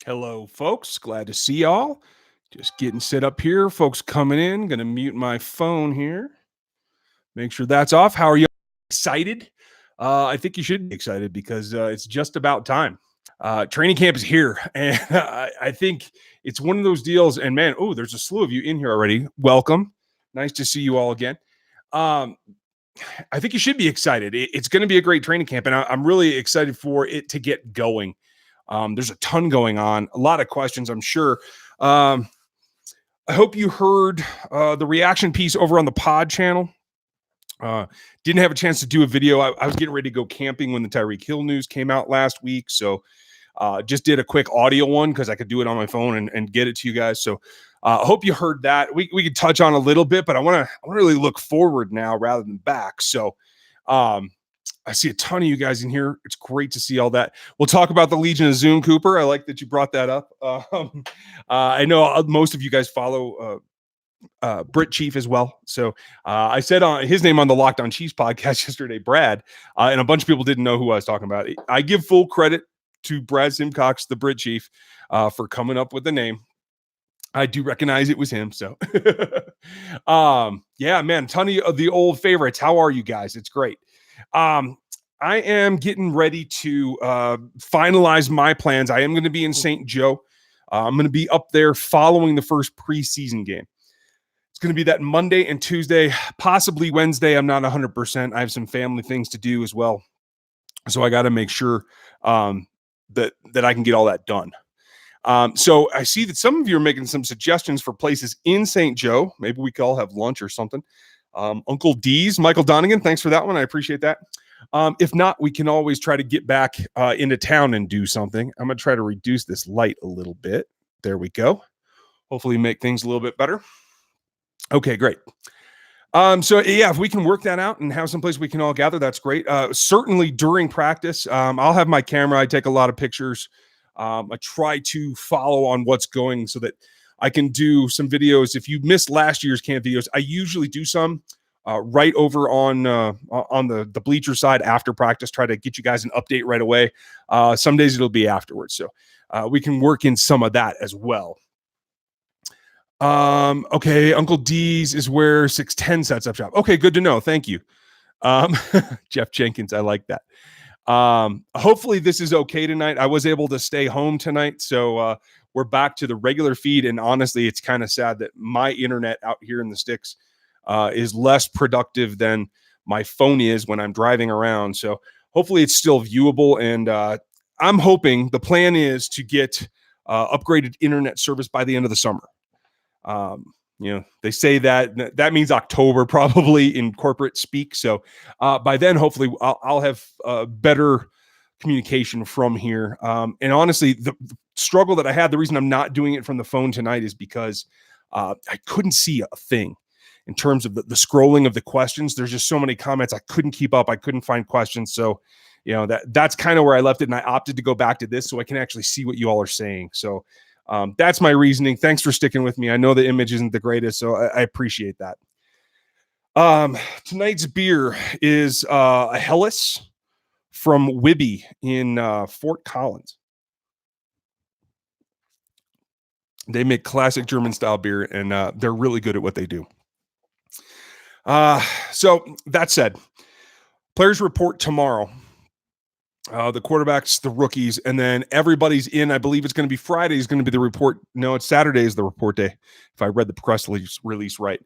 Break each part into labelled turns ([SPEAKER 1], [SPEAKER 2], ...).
[SPEAKER 1] Hello, folks. Glad to see y'all. Just getting set up here. Folks coming in. Going to mute my phone here. Make sure that's off. How are you excited? I think you should be excited because it's just about time. Training camp is here. And I think it's one of those deals. And man, there's a slew of you in here already. Welcome. Nice to see you all again. Um, I think you should be excited. It's going to be a great training camp. And I'm really excited for it to get going. There's a ton going on, a lot of questions, I'm sure. I hope you heard the reaction piece over on the pod channel. Didn't have a chance to do a video. I was getting ready to go camping when the Tyreek Hill news came out last week. So just did a quick audio one because I could do it on my phone and get it to you guys. So I hope you heard that. We could touch on a little bit, but I want to really look forward now rather than back. So I see a ton of you guys in here. It's great to see all that. We'll talk about the Legion of Zoom, Cooper. I like that you brought that up. I know most of you guys follow Brit Chief as well. So I said his name on the Locked On Chiefs podcast yesterday, Brad, and a bunch of people didn't know who I was talking about. I give full credit to Brad Simcox, the Brit Chief, for coming up with the name. I do recognize it was him. So yeah, man, ton of the old favorites. How are you guys? It's great. I am getting ready to finalize my plans. I am going to be in St. Joe. I'm going to be up there following the first preseason game. It's going to be that Monday and Tuesday, possibly Wednesday. I'm not 100%. I have some family things to do as well. So I got to make sure that I can get all that done. So I see that some of you are making some suggestions for places in St. Joe. Maybe we could all have lunch or something. Uncle D's, Michael Donegan, thanks for that one. I appreciate that. If not, we can always try to get back into town and do something. I'm going to try to reduce this light a little bit. There we go. Hopefully make things a little bit better. Okay, great. So yeah, if we can work that out and have some place we can all gather, that's great. Certainly during practice, I'll have my camera. I take a lot of pictures. I try to follow on what's going so that I can do some videos. If you missed last year's camp videos, I usually do some right over on the bleacher side after practice, try to get you guys an update right away. Some days it'll be afterwards. So we can work in some of that as well. Okay. Uncle D's is where 610 sets up shop. Okay. Good to know. Thank you. Jeff Jenkins. I like that. Hopefully this is okay tonight. I was able to stay home tonight. So, we're back to the regular feed. And honestly, it's kind of sad that my internet out here in the sticks, is less productive than my phone is when I'm driving around. So hopefully it's still viewable. And, I'm hoping the plan is to get, upgraded internet service by the end of the summer. They say that means October probably in corporate speak. So by then, hopefully I'll have better communication from here. And honestly, the struggle that I had, the reason I'm not doing it from the phone tonight is because I couldn't see a thing in terms of the scrolling of the questions. There's just so many comments. I couldn't keep up. I couldn't find questions. So, that's kind of where I left it. And I opted to go back to this so I can actually see what you all are saying. So that's my reasoning. Thanks for sticking with me. I know the image isn't the greatest, so I appreciate that. Tonight's beer is a Helles from Wibby in Fort Collins. They make classic German style beer, and they're really good at what they do. So that said, players report tomorrow. The quarterbacks, the rookies, and then everybody's in. I believe it's going to be Friday is going to be the report. No, it's Saturday is the report day, if I read the press release right.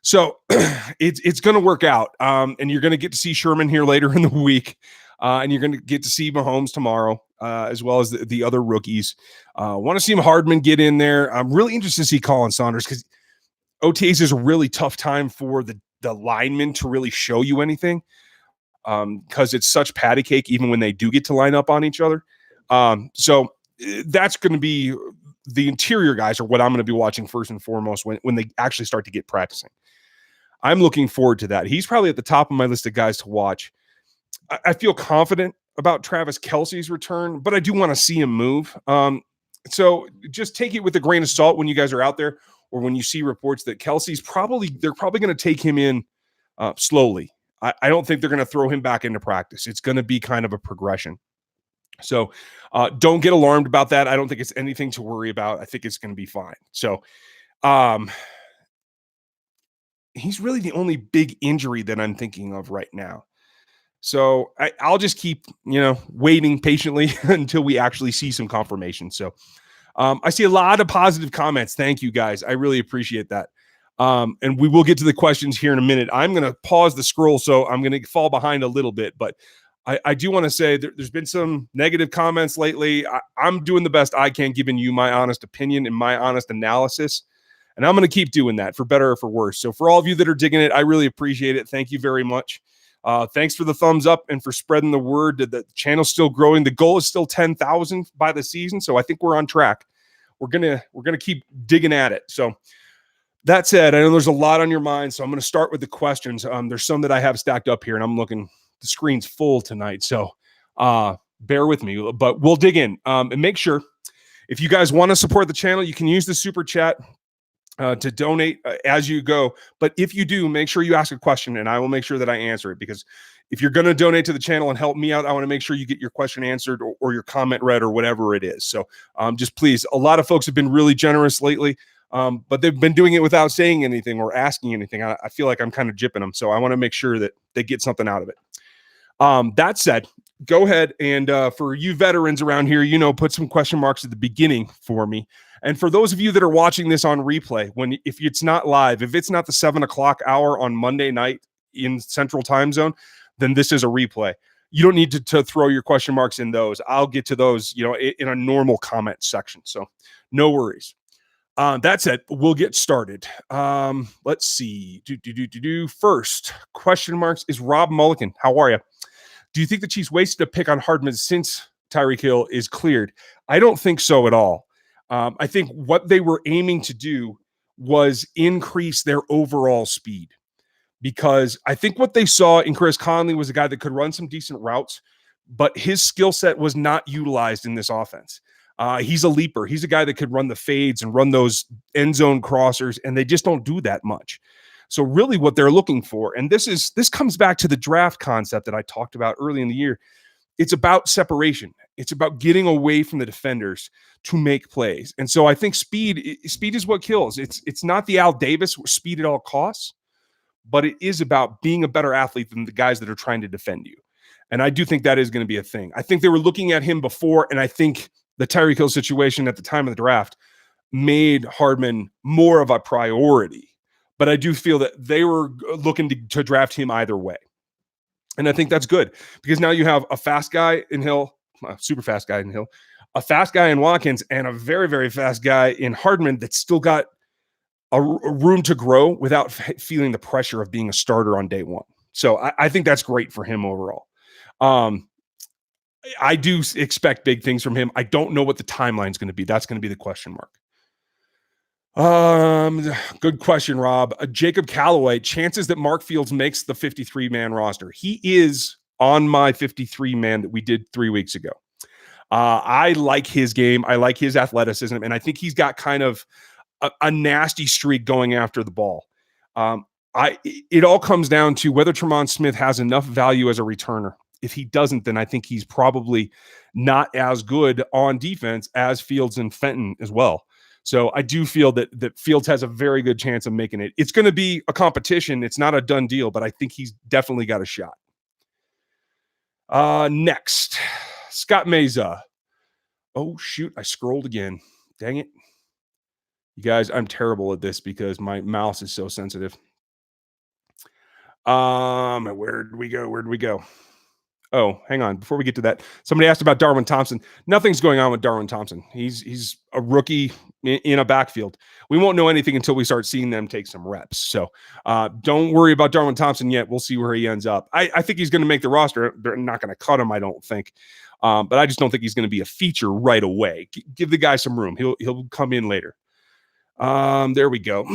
[SPEAKER 1] So it's going to work out, and you're going to get to see Sherman here later in the week, and you're going to get to see Mahomes tomorrow, as well as the other rookies. Want to see Hardman get in there. I'm really interested to see Colin Saunders because OTAs is a really tough time for the linemen to really show you anything. Because it's such patty cake, even when they do get to line up on each other. So that's going to be the interior guys are what I'm going to be watching first and foremost when they actually start to get practicing. I'm looking forward to that. He's probably at the top of my list of guys to watch. I feel confident about Travis Kelce's return, but I do want to see him move. So just take it with a grain of salt when you guys are out there or when you see reports that they're probably going to take him in slowly. I don't think they're going to throw him back into practice. It's going to be kind of a progression. So don't get alarmed about that. I don't think it's anything to worry about. I think it's going to be fine. So um, he's really the only big injury that I'm thinking of right now. So I'll just keep, waiting patiently until we actually see some confirmation. So I see a lot of positive comments. Thank you, guys. I really appreciate that. And we will get to the questions here in a minute. I'm going to pause the scroll, so I'm going to fall behind a little bit. But I do want to say there's been some negative comments lately. I'm doing the best I can, giving you my honest opinion and my honest analysis. And I'm going to keep doing that for better or for worse. So for all of you that are digging it, I really appreciate it. Thank you very much. Thanks for the thumbs up and for spreading the word that the channel's still growing. The goal is still 10,000 by the season. So I think we're on track. We're gonna keep digging at it. So that said, I know there's a lot on your mind. So I'm going to start with the questions. There's some that I have stacked up here and I'm looking, the screen's full tonight. So bear with me, but we'll dig in and make sure if you guys want to support the channel, you can use the super chat to donate as you go. But if you do, make sure you ask a question and I will make sure that I answer it, because if you're going to donate to the channel and help me out, I want to make sure you get your question answered or your comment read or whatever it is. So just please, a lot of folks have been really generous lately, but they've been doing it without saying anything or asking anything. I feel like I'm kind of jipping them. So I want to make sure that they get something out of it. That said, go ahead and for you veterans around here, put some question marks at the beginning for me. And for those of you that are watching this on replay, if it's not live, if it's not the 7:00 hour on Monday night in Central Time Zone, then this is a replay. You don't need to throw your question marks in those. I'll get to those, in a normal comment section. So no worries. That said, we'll get started. Let's see. First, question marks is Rob Mulligan. How are you? Do you think the Chiefs wasted a pick on Hardman since Tyreek Hill is cleared? I don't think so at all. I think what they were aiming to do was increase their overall speed, because I think what they saw in Chris Conley was a guy that could run some decent routes, but his skill set was not utilized in this offense. He's a leaper. He's a guy that could run the fades and run those end zone crossers, and they just don't do that much. So really what they're looking for, and this comes back to the draft concept that I talked about early in the year. It's about separation. It's about getting away from the defenders to make plays. And so I think speed is what kills. It's not the Al Davis speed at all costs, but it is about being a better athlete than the guys that are trying to defend you. And I do think that is going to be a thing. I think they were looking at him before, and I think the Tyreek Hill situation at the time of the draft made Hardman more of a priority. But I do feel that they were looking to draft him either way. And I think that's good, because now you have a fast guy in Hill, a super fast guy in Hill, a fast guy in Watkins, and a very, very fast guy in Hardman that's still got a room to grow without feeling the pressure of being a starter on day one. So I think that's great for him overall. I do expect big things from him. I don't know what the timeline is going to be. That's going to be the question mark. Good question, Rob. Jacob Calloway, chances that Mark Fields makes the 53-man roster. He is on my 53-man that we did 3 weeks ago. I like his game. I like his athleticism, and I think he's got kind of a nasty streak going after the ball. It all comes down to whether Tremont Smith has enough value as a returner. If he doesn't, then I think he's probably not as good on defense as Fields and Fenton as well. So I do feel that Fields has a very good chance of making it. It's going to be a competition. It's not a done deal, but I think he's definitely got a shot. Next, Scott Meza. Oh, shoot. I scrolled again. Dang it. You guys, I'm terrible at this because my mouse is so sensitive. Where did we go? Oh, hang on. Before we get to that, somebody asked about Darwin Thompson. Nothing's going on with Darwin Thompson. He's a rookie in a backfield. We won't know anything until we start seeing them take some reps. So don't worry about Darwin Thompson yet. We'll see where he ends up. I think he's going to make the roster. They're not going to cut him, I don't think. But I just don't think he's going to be a feature right away. Give the guy some room. He'll come in later. There we go.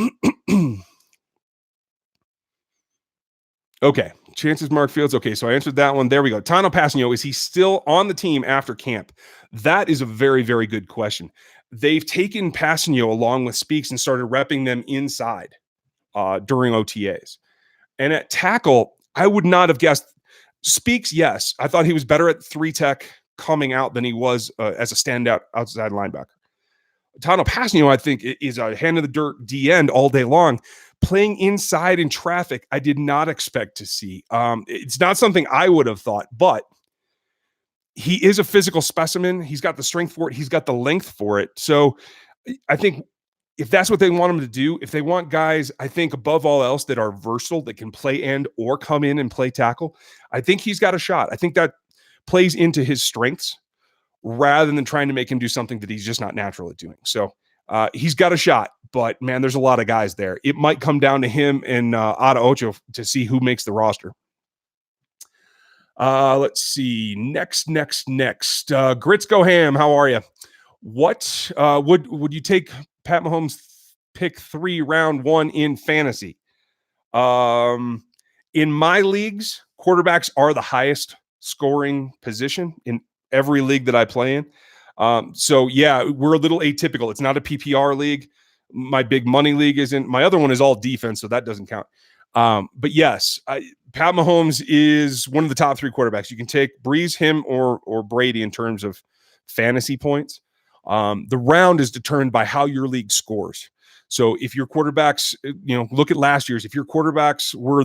[SPEAKER 1] Okay. Chances Mark Fields. Okay, so I answered that one. There we go. Tano Passanio, is he still on the team after camp? That is a very, very good question. They've taken Passanio along with Speaks and started repping them inside during OTAs. And at tackle, I would not have guessed. Speaks, yes. I thought he was better at 3 tech coming out than he was as a standout outside linebacker. Tano Passanio, I think, is a hand in the dirt D end all day long. Playing inside in traffic, I did not expect to see. It's not something I would have thought, but he is a physical specimen. He's got the strength for it. He's got the length for it. So I think if that's what they want him to do, if they want guys, I think above all else that are versatile, that can play end or come in and play tackle, I think he's got a shot. I think that plays into his strengths rather than trying to make him do something that he's just not natural at doing. So he's got a shot, but man, there's a lot of guys there. It might come down to him and Ada Ocho to see who makes the roster. Let's see. Next. Grits Go Ham, how are you? What would you take Pat Mahomes pick 3 round 1 in fantasy? In my leagues, quarterbacks are the highest scoring position in every league that I play in. So yeah, we're a little atypical. It's not a PPR league. My big money league isn't. My other one is all defense, so that doesn't count. But yes, Pat Mahomes is one of the top 3 quarterbacks. You can take Breeze, him, or Brady in terms of fantasy points. The round is determined by how your league scores. So if your quarterbacks, look at last year's, if your quarterbacks were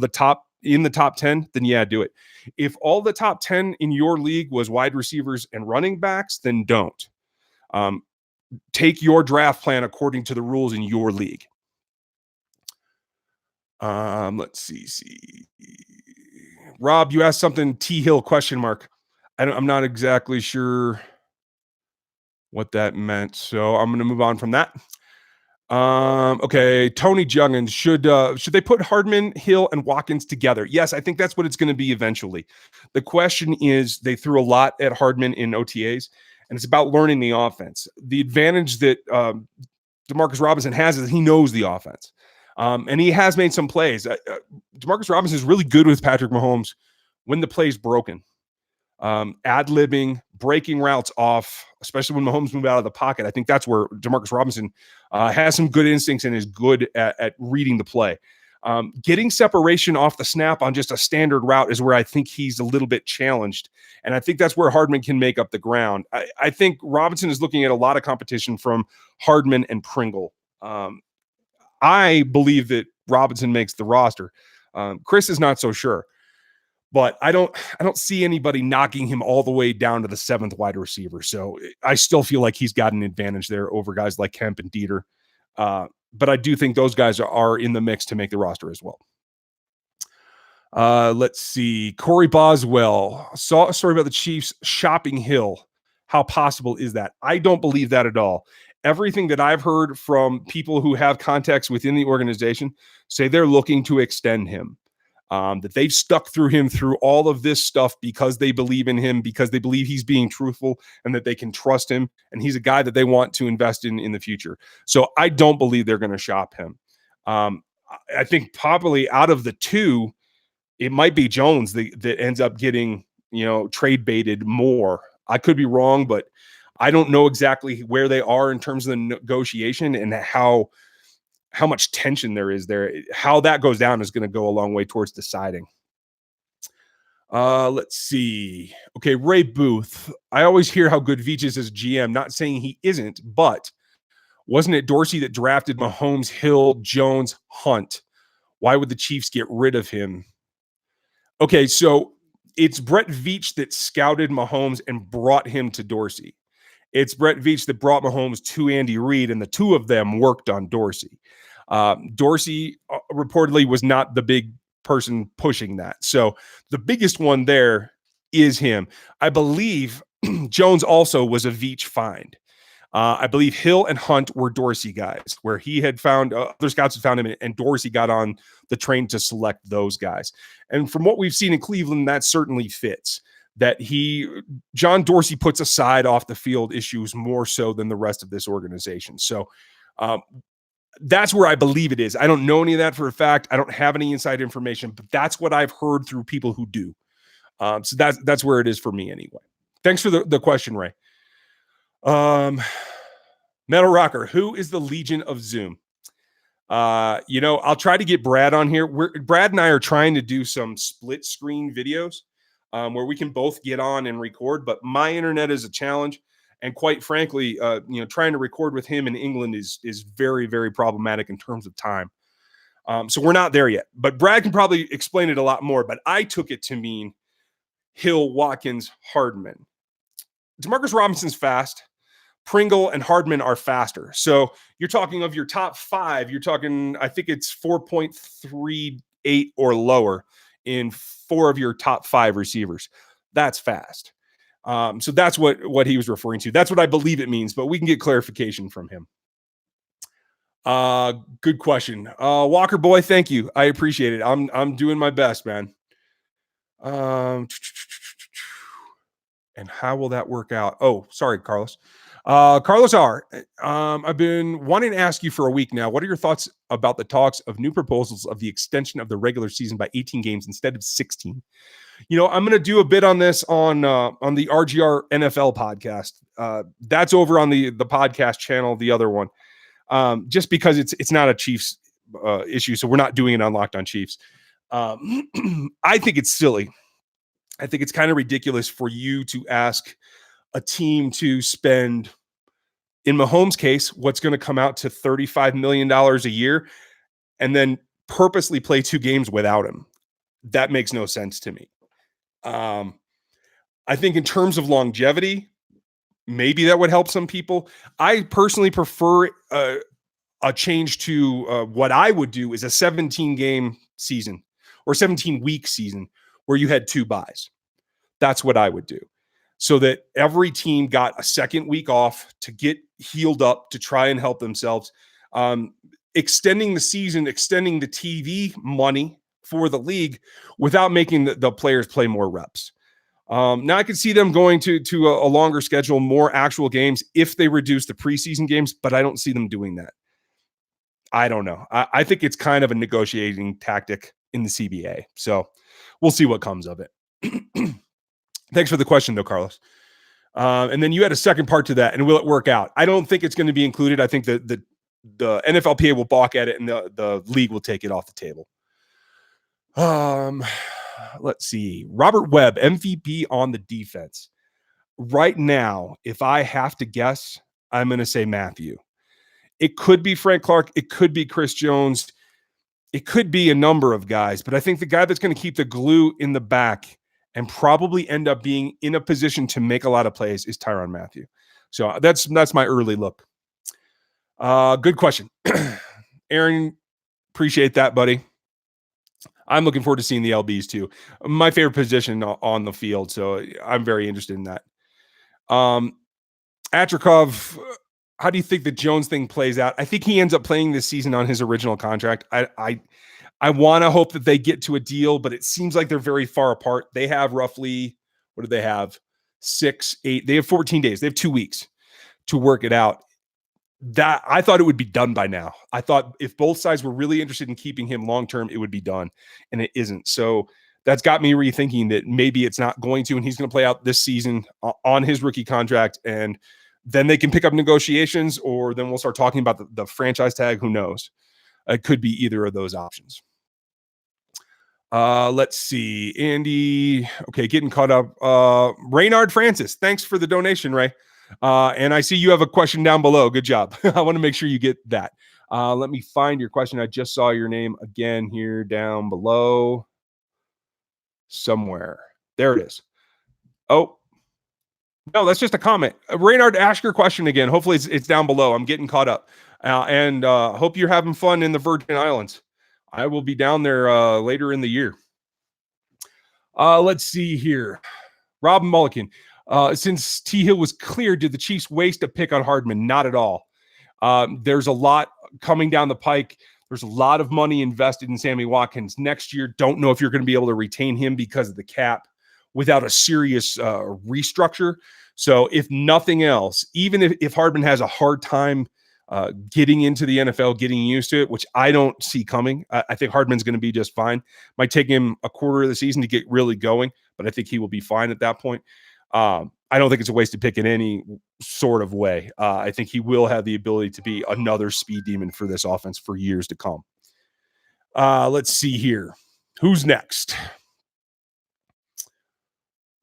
[SPEAKER 1] in the top 10, then yeah, do it. If all the top 10 in your league was wide receivers and running backs, then don't. Take your draft plan according to the rules in your league. Let's see. Rob, you asked something, T Hill ? I'm not exactly sure what that meant, so I'm going to move on from that. Okay, Tony Juggins, should they put Hardman, Hill, and Watkins together? Yes, I think that's what it's going to be eventually. The question is, they threw a lot at Hardman in OTAs, and it's about learning the offense. The advantage that Demarcus Robinson has is he knows the offense, and he has made some plays. Demarcus Robinson is really good with Patrick Mahomes when the play's broken. Ad-libbing, breaking routes off, especially when Mahomes move out of the pocket. I think that's where Demarcus Robinson has some good instincts and is good at reading the play. Getting separation off the snap on just a standard route is where I think he's a little bit challenged. And I think that's where Hardman can make up the ground. I think Robinson is looking at a lot of competition from Hardman and Pringle. I believe that Robinson makes the roster. Chris is not so sure. But I don't see anybody knocking him all the way down to the 7th wide receiver. So I still feel like he's got an advantage there over guys like Kemp and Dieter. But I do think those guys are in the mix to make the roster as well. Let's see. Corey Boswell saw a story about the Chiefs shopping Hill. How possible is that? I don't believe that at all. Everything that I've heard from people who have contacts within the organization say they're looking to extend him. That they've stuck through him through all of this stuff because they believe in him, because they believe he's being truthful and that they can trust him. And he's a guy that they want to invest in the future. So I don't believe they're going to shop him. I think probably out of the 2, it might be Jones that ends up getting, trade baited more. I could be wrong, but I don't know exactly where they are in terms of the negotiation and how much tension there is there. How that goes down is going to go a long way towards deciding. Let's see. Okay, Ray Booth. I always hear how good Veach is as GM. Not saying he isn't, but wasn't it Dorsey that drafted Mahomes, Hill, Jones, Hunt? Why would the Chiefs get rid of him? Okay, so it's Brett Veach that scouted Mahomes and brought him to Dorsey. It's Brett Veach that brought Mahomes to Andy Reid, and the 2 of them worked on Dorsey. Dorsey reportedly was not the big person pushing that. So the biggest one there is him. I believe Jones also was a Veach find. I believe Hill and Hunt were Dorsey guys, where he had found other scouts had found him, and Dorsey got on the train to select those guys. And from what we've seen in Cleveland, that certainly fits. That John Dorsey puts aside off the field issues more so than the rest of this organization. So that's where I believe it is. I don't know any of that for a fact. I don't have any inside information, but that's what I've heard through people who do. So that's where it is for me anyway. Thanks for the question, Ray. Metal Rocker, who is the Legion of Zoom? I'll try to get Brad on here. Brad and I are trying to do some split screen videos. where we can both get on and record. But my internet is a challenge. And quite frankly, trying to record with him in England is very, very problematic in terms of time. So we're not there yet. But Brad can probably explain it a lot more. But I took it to mean Hill, Watkins, Hardman. Demarcus Robinson's fast. Pringle and Hardman are faster. So you're talking of your top 5, you're talking, I think it's 4.38 or lower in 4 of your top 5 receivers. That's fast. So that's what he was referring to. That's what I believe it means, but we can get clarification from him. Good question. Walker boy, thank you. I appreciate it. I'm doing my best, man. And how will that work out? Oh, sorry, Carlos. Carlos R. I've been wanting to ask you for a week now. What are your thoughts about the talks of new proposals of the extension of the regular season by 18 games instead of 16? I'm going to do a bit on this on the RGR NFL podcast. That's over on the podcast channel, the other one, just because it's not a Chiefs issue, so we're not doing it on Locked On Chiefs. I think it's silly. I think it's kind of ridiculous for you to ask a team to spend, in Mahomes' case, what's going to come out to $35 million a year and then purposely play 2 games without him. That makes no sense to me. I think in terms of longevity, maybe that would help some people. I personally prefer a change to what I would do is a 17-game season or 17-week season where you had 2 buys. That's what I would do, so that every team got a second week off to get healed up, to try and help themselves. Extending the season, extending the TV money for the league without making the players play more reps. Now I could see them going to a longer schedule, more actual games if they reduce the preseason games, but I don't see them doing that. I don't know. I think it's kind of a negotiating tactic in the CBA. So we'll see what comes of it. Thanks for the question, though, Carlos. And then you had a second part to that, and will it work out? I don't think it's going to be included. I think that the NFLPA will balk at it, and the league will take it off the table. Let's see. Robert Webb, MVP on the defense. Right now, if I have to guess, I'm going to say Mathieu. It could be Frank Clark. It could be Chris Jones. It could be a number of guys, but I think the guy that's going to keep the glue in the back and probably end up being in a position to make a lot of plays is Tyrann Mathieu. So that's my early look. Good question. Aaron, appreciate that, buddy. I'm looking forward to seeing the LBs too. My favorite position on the field, so I'm very interested in that. Atrikov, how do you think the Jones thing plays out? I think he ends up playing this season on his original contract. I want to hope that they get to a deal, but it seems like they're very far apart. They have roughly, what do they have? 6, 8. They have 14 days. They have 2 weeks to work it out. That I thought it would be done by now. I thought if both sides were really interested in keeping him long-term, it would be done, and it isn't. So that's got me rethinking that maybe it's not going to, and he's going to play out this season on his rookie contract, and then they can pick up negotiations, or then we'll start talking about the franchise tag. Who knows? It could be either of those options. Let's see. Andy. Okay, getting caught up. Raynard Francis. Thanks for the donation, Ray. And I see you have a question down below. Good job. I want to make sure you get that. Let me find your question. I just saw your name again here down below somewhere. There it is. Oh, no, that's just a comment. Raynard, ask your question again. Hopefully it's down below. I'm getting caught up. And hope you're having fun in the Virgin Islands. I will be down there later in the year. Let's see here. Rob Mulligan. Since T. Hill was cleared, did the Chiefs waste a pick on Hardman? Not at all. There's a lot coming down the pike. There's a lot of money invested in Sammy Watkins. Next year, don't know if you're going to be able to retain him because of the cap without a serious restructure. So if nothing else, even if Hardman has a hard time getting into the NFL, getting used to it, which I don't see coming, I think Hardman's going to be just fine. Might take him a quarter of the season to get really going, but I think he will be fine at that point. I don't think it's a wasted pick in any sort of way. I think he will have the ability to be another speed demon for this offense for years to come. Let's see here. Who's next?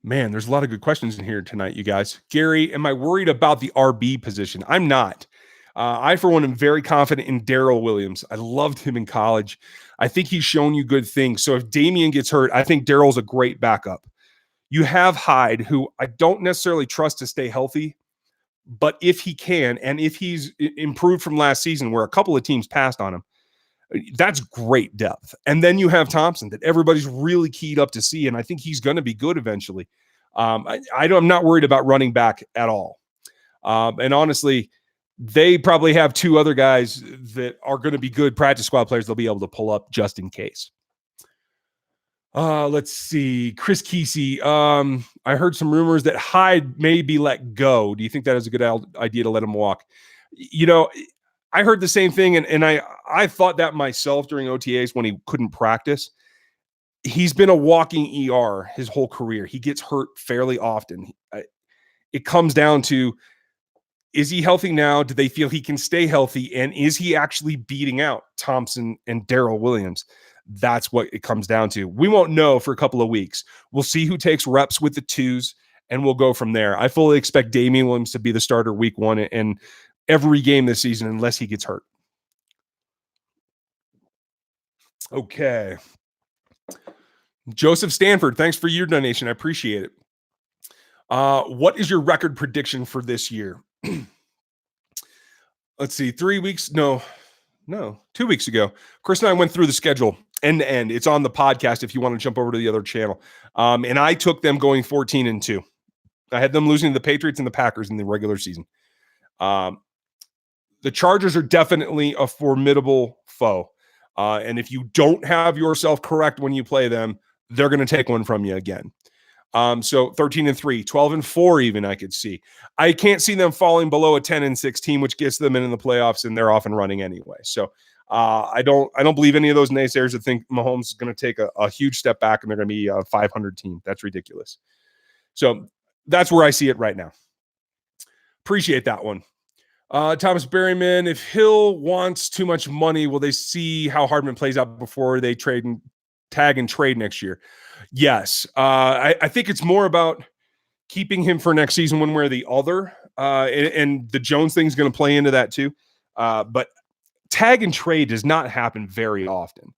[SPEAKER 1] Man, there's a lot of good questions in here tonight, you guys. Gary, am I worried about the RB position? I'm not. I, for one, am very confident in Darrell Williams. I loved him in college. I think he's shown you good things. So if Damian gets hurt, I think Darrell's a great backup. You have Hyde, who I don't necessarily trust to stay healthy, but if he can, and if he's improved from last season where a couple of teams passed on him, that's great depth. And then you have Thompson that everybody's really keyed up to see, and I think he's going to be good eventually. I'm not worried about running back at all. And honestly, they probably have two other guys that are going to be good practice squad players they'll be able to pull up just in case. Let's see. Chris Kesey. I heard some rumors that Hyde may be let go. Do you think that is a good idea to let him walk? You know, I heard the same thing, and I thought that myself during OTAs when he couldn't practice. He's been a walking ER his whole career. He gets hurt fairly often. It comes down to, is he healthy now? Do they feel he can stay healthy? And is he actually beating out Thompson and Darrell Williams? That's what it comes down to. We won't know for a couple of weeks. We'll see who takes reps with the twos, and we'll go from there. I fully expect Damian Williams to be the starter week one and every game this season unless he gets hurt. Okay. Joseph Stanford, thanks for your donation. I appreciate it. What is your record prediction for this year? Let's see, 3 weeks. No, 2 weeks ago, Chris and I went through the schedule end to end. It's on the podcast if you want to jump over to the other channel. And I took them going 14-2. I had them losing to the Patriots and the Packers in the regular season. The Chargers are definitely a formidable foe. And if you don't have yourself correct when you play them, they're going to take one from you again. So 13-3, 12-4, even I could see. I can't see them falling below a 10-6 team, which gets them in the playoffs, and they're off and running anyway. So I don't believe any of those naysayers that think Mahomes is going to take a huge step back and they're going to be a 500 team. That's ridiculous. So that's where I see it right now. Appreciate that one. Thomas Berryman, if Hill wants too much money, will they see how Hardman plays out before they tag and trade next year? Yes. I think it's more about keeping him for next season one way or the other. And the Jones thing is going to play into that too. But tag and trade does not happen very often.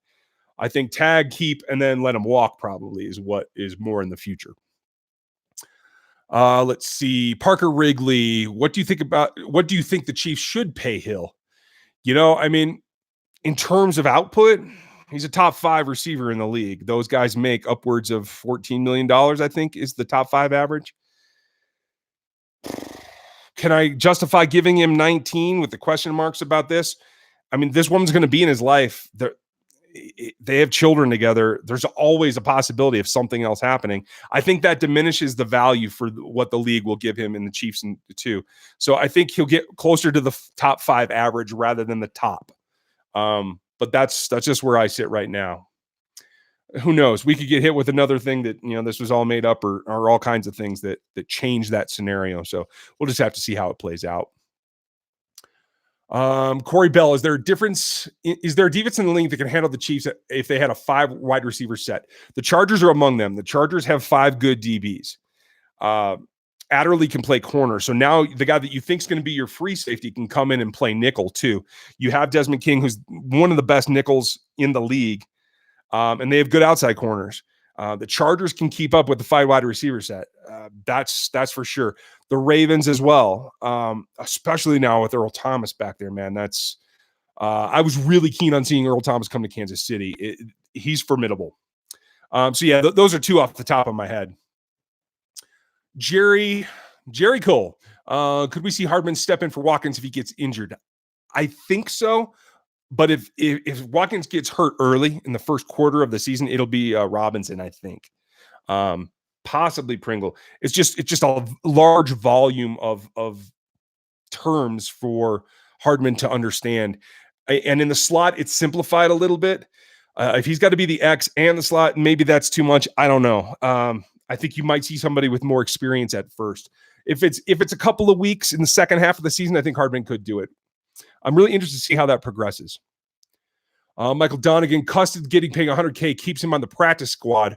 [SPEAKER 1] I think tag, keep, and then let him walk probably is what is more in the future. Let's see. Parker Wrigley, what do you think the Chiefs should pay Hill? You know, I mean, in terms of output, he's a top 5 receiver in the league. Those guys make upwards of $14 million, I think, is the top 5 average. Can I justify giving him 19 with the question marks about this? I mean, this woman's going to be in his life. They have children together. There's always a possibility of something else happening. I think that diminishes the value for what the league will give him in the Chiefs and the two. So I think he'll get closer to the top 5 average rather than the top. But that's just where I sit right now. Who knows? We could get hit with another thing that, you know, this was all made up or all kinds of things that change that scenario. So we'll just have to see how it plays out. Corey Bell, is there a difference? Is there a defense in the league that can handle the Chiefs if they had a 5 wide receiver set? The Chargers are among them. The Chargers have 5 good DBs. Adderley can play corner. So now the guy that you think is going to be your free safety can come in and play nickel too. You have Desmond King, who's one of the best nickels in the league. And they have good outside corners. The Chargers can keep up with the 5 wide receiver set. That's for sure. The Ravens as well, especially now with Earl Thomas back there, man. I was really keen on seeing Earl Thomas come to Kansas City. He's formidable. So yeah, those are 2 off the top of my head. Jerry Cole. Could we see Hardman step in for Watkins if he gets injured? I think so. But if Watkins gets hurt early in the first quarter of the season, it'll be Robinson, I think. Possibly Pringle. It's just a large volume of terms for Hardman to understand. And in the slot, it's simplified a little bit. If he's got to be the X and the slot, maybe that's too much. I don't know. I think you might see somebody with more experience at first. If it's a couple of weeks in the second half of the season, I think Hardman could do it. I'm really interested to see how that progresses. Michael Donegan, Custard getting paid $100K keeps him on the practice squad,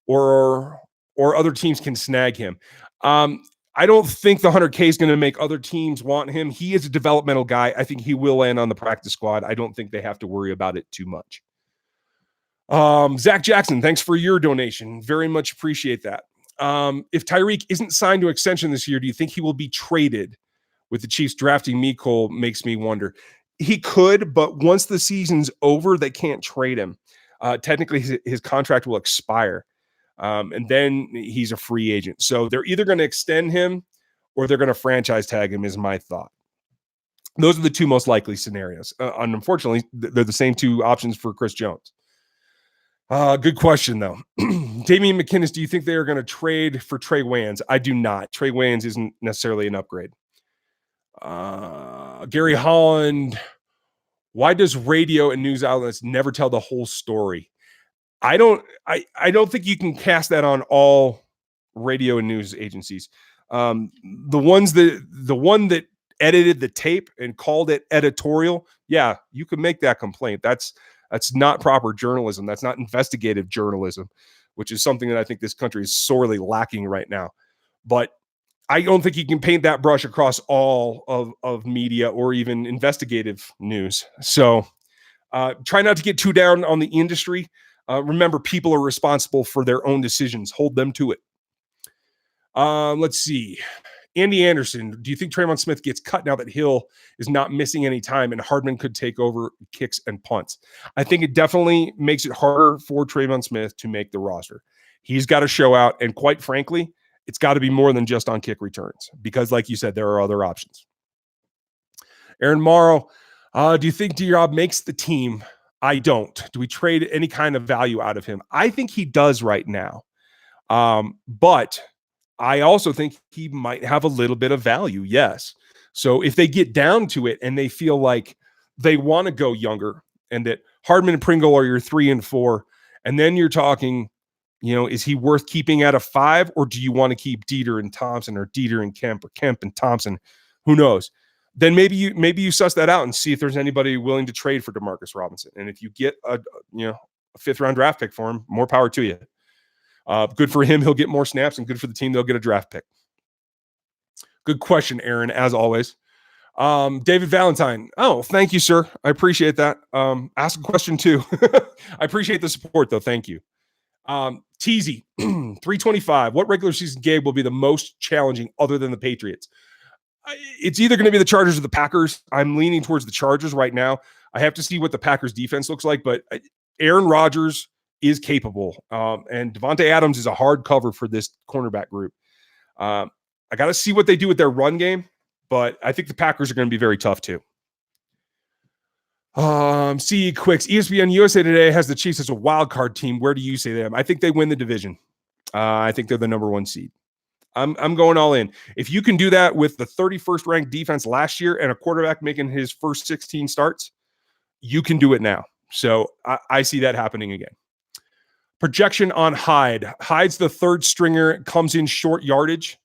[SPEAKER 1] or or other teams can snag him. I don't think the 100K is going to make other teams want him. He is a developmental guy. I think he will land on the practice squad. I don't think they have to worry about it too much. Zach Jackson, thanks for your donation. Very much appreciate that. If Tyreek isn't signed to extension this year, do you think he will be traded? With the Chiefs drafting Mecole makes me wonder. He could, but once the season's over, they can't trade him. Technically, his contract will expire. And then he's a free agent. So they're either going to extend him or they're going to franchise tag him, is my thought. Those are the two most likely scenarios. And unfortunately, they're the same two options for Chris Jones. Good question, though. Damian McKinnis, do you think they are going to trade for Trey Waynes? I do not. Trey Waynes isn't necessarily an upgrade. Gary Holland, why does radio and news outlets never tell the whole story? I don't think you can cast that on all radio and news agencies. The one that edited the tape and called it editorial, yeah, you can make that complaint. That's not proper journalism. That's not investigative journalism, which is something that I think this country is sorely lacking right now. But I don't think you can paint that brush across all of media or even investigative news. So try not to get too down on the industry. Remember, people are responsible for their own decisions. Hold them to it. Let's see. Andy Anderson, do you think Trayvon Smith gets cut now that Hill is not missing any time and Hardman could take over kicks and punts? I think it definitely makes it harder for Trayvon Smith to make the roster. He's got to show out, and quite frankly, it's got to be more than just on kick returns because, like you said, there are other options. Aaron Morrow, do you think D-Rob makes the team? I don't. Do we trade any kind of value out of him? I think he does right now. But I also think he might have a little bit of value, yes. So if they get down to it and they feel like they want to go younger and that Hardman and Pringle are your 3 and 4, and then you're talking, is he worth keeping at a 5, or do you want to keep Dieter and Thompson or Dieter and Kemp or Kemp and Thompson? Who knows? Then maybe you suss that out and see if there's anybody willing to trade for Demarcus Robinson. And if you get a 5th round draft pick for him, more power to you. Good for him. He'll get more snaps, and good for the team. They'll get a draft pick. Good question, Aaron, as always. David Valentine. Oh, thank you, sir. I appreciate that. Ask a question too. I appreciate the support though. Thank you. Teasy 325. What regular season game will be the most challenging other than the Patriots? It's either going to be the Chargers or the Packers. I'm leaning towards the Chargers right now. I have to see what the Packers defense looks like, but Aaron Rodgers is capable. And Devontae Adams is a hard cover for this cornerback group. I got to see what they do with their run game, but I think the Packers are going to be very tough too. See Quicks. ESPN USA Today has the Chiefs as a wild card team. Where do you say them? I think they win the division. I think they're the number 1 seed. I'm going all in. If you can do that with the 31st ranked defense last year and a quarterback making his first 16 starts, you can do it now. So I see that happening again. Projection on Hyde. Hyde's the 3rd stringer, comes in short yardage.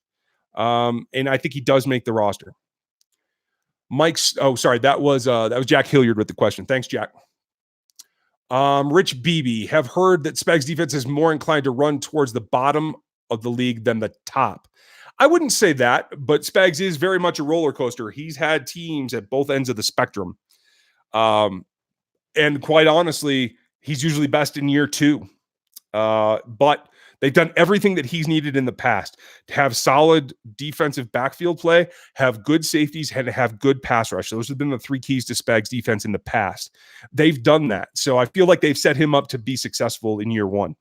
[SPEAKER 1] And I think he does make the roster. That was Jack Hilliard with the question. Thanks, Jack. Rich Beebe, have heard that Spags defense is more inclined to run towards the bottom of the league than the top. I wouldn't say that, but Spags is very much a roller coaster. He's had teams at both ends of the spectrum. And quite honestly, he's usually best in year 2. But they've done everything that he's needed in the past to have solid defensive backfield play, have good safeties, and have good pass rush. Those have been the 3 keys to Spags defense in the past. They've done that. So I feel like they've set him up to be successful in year 1.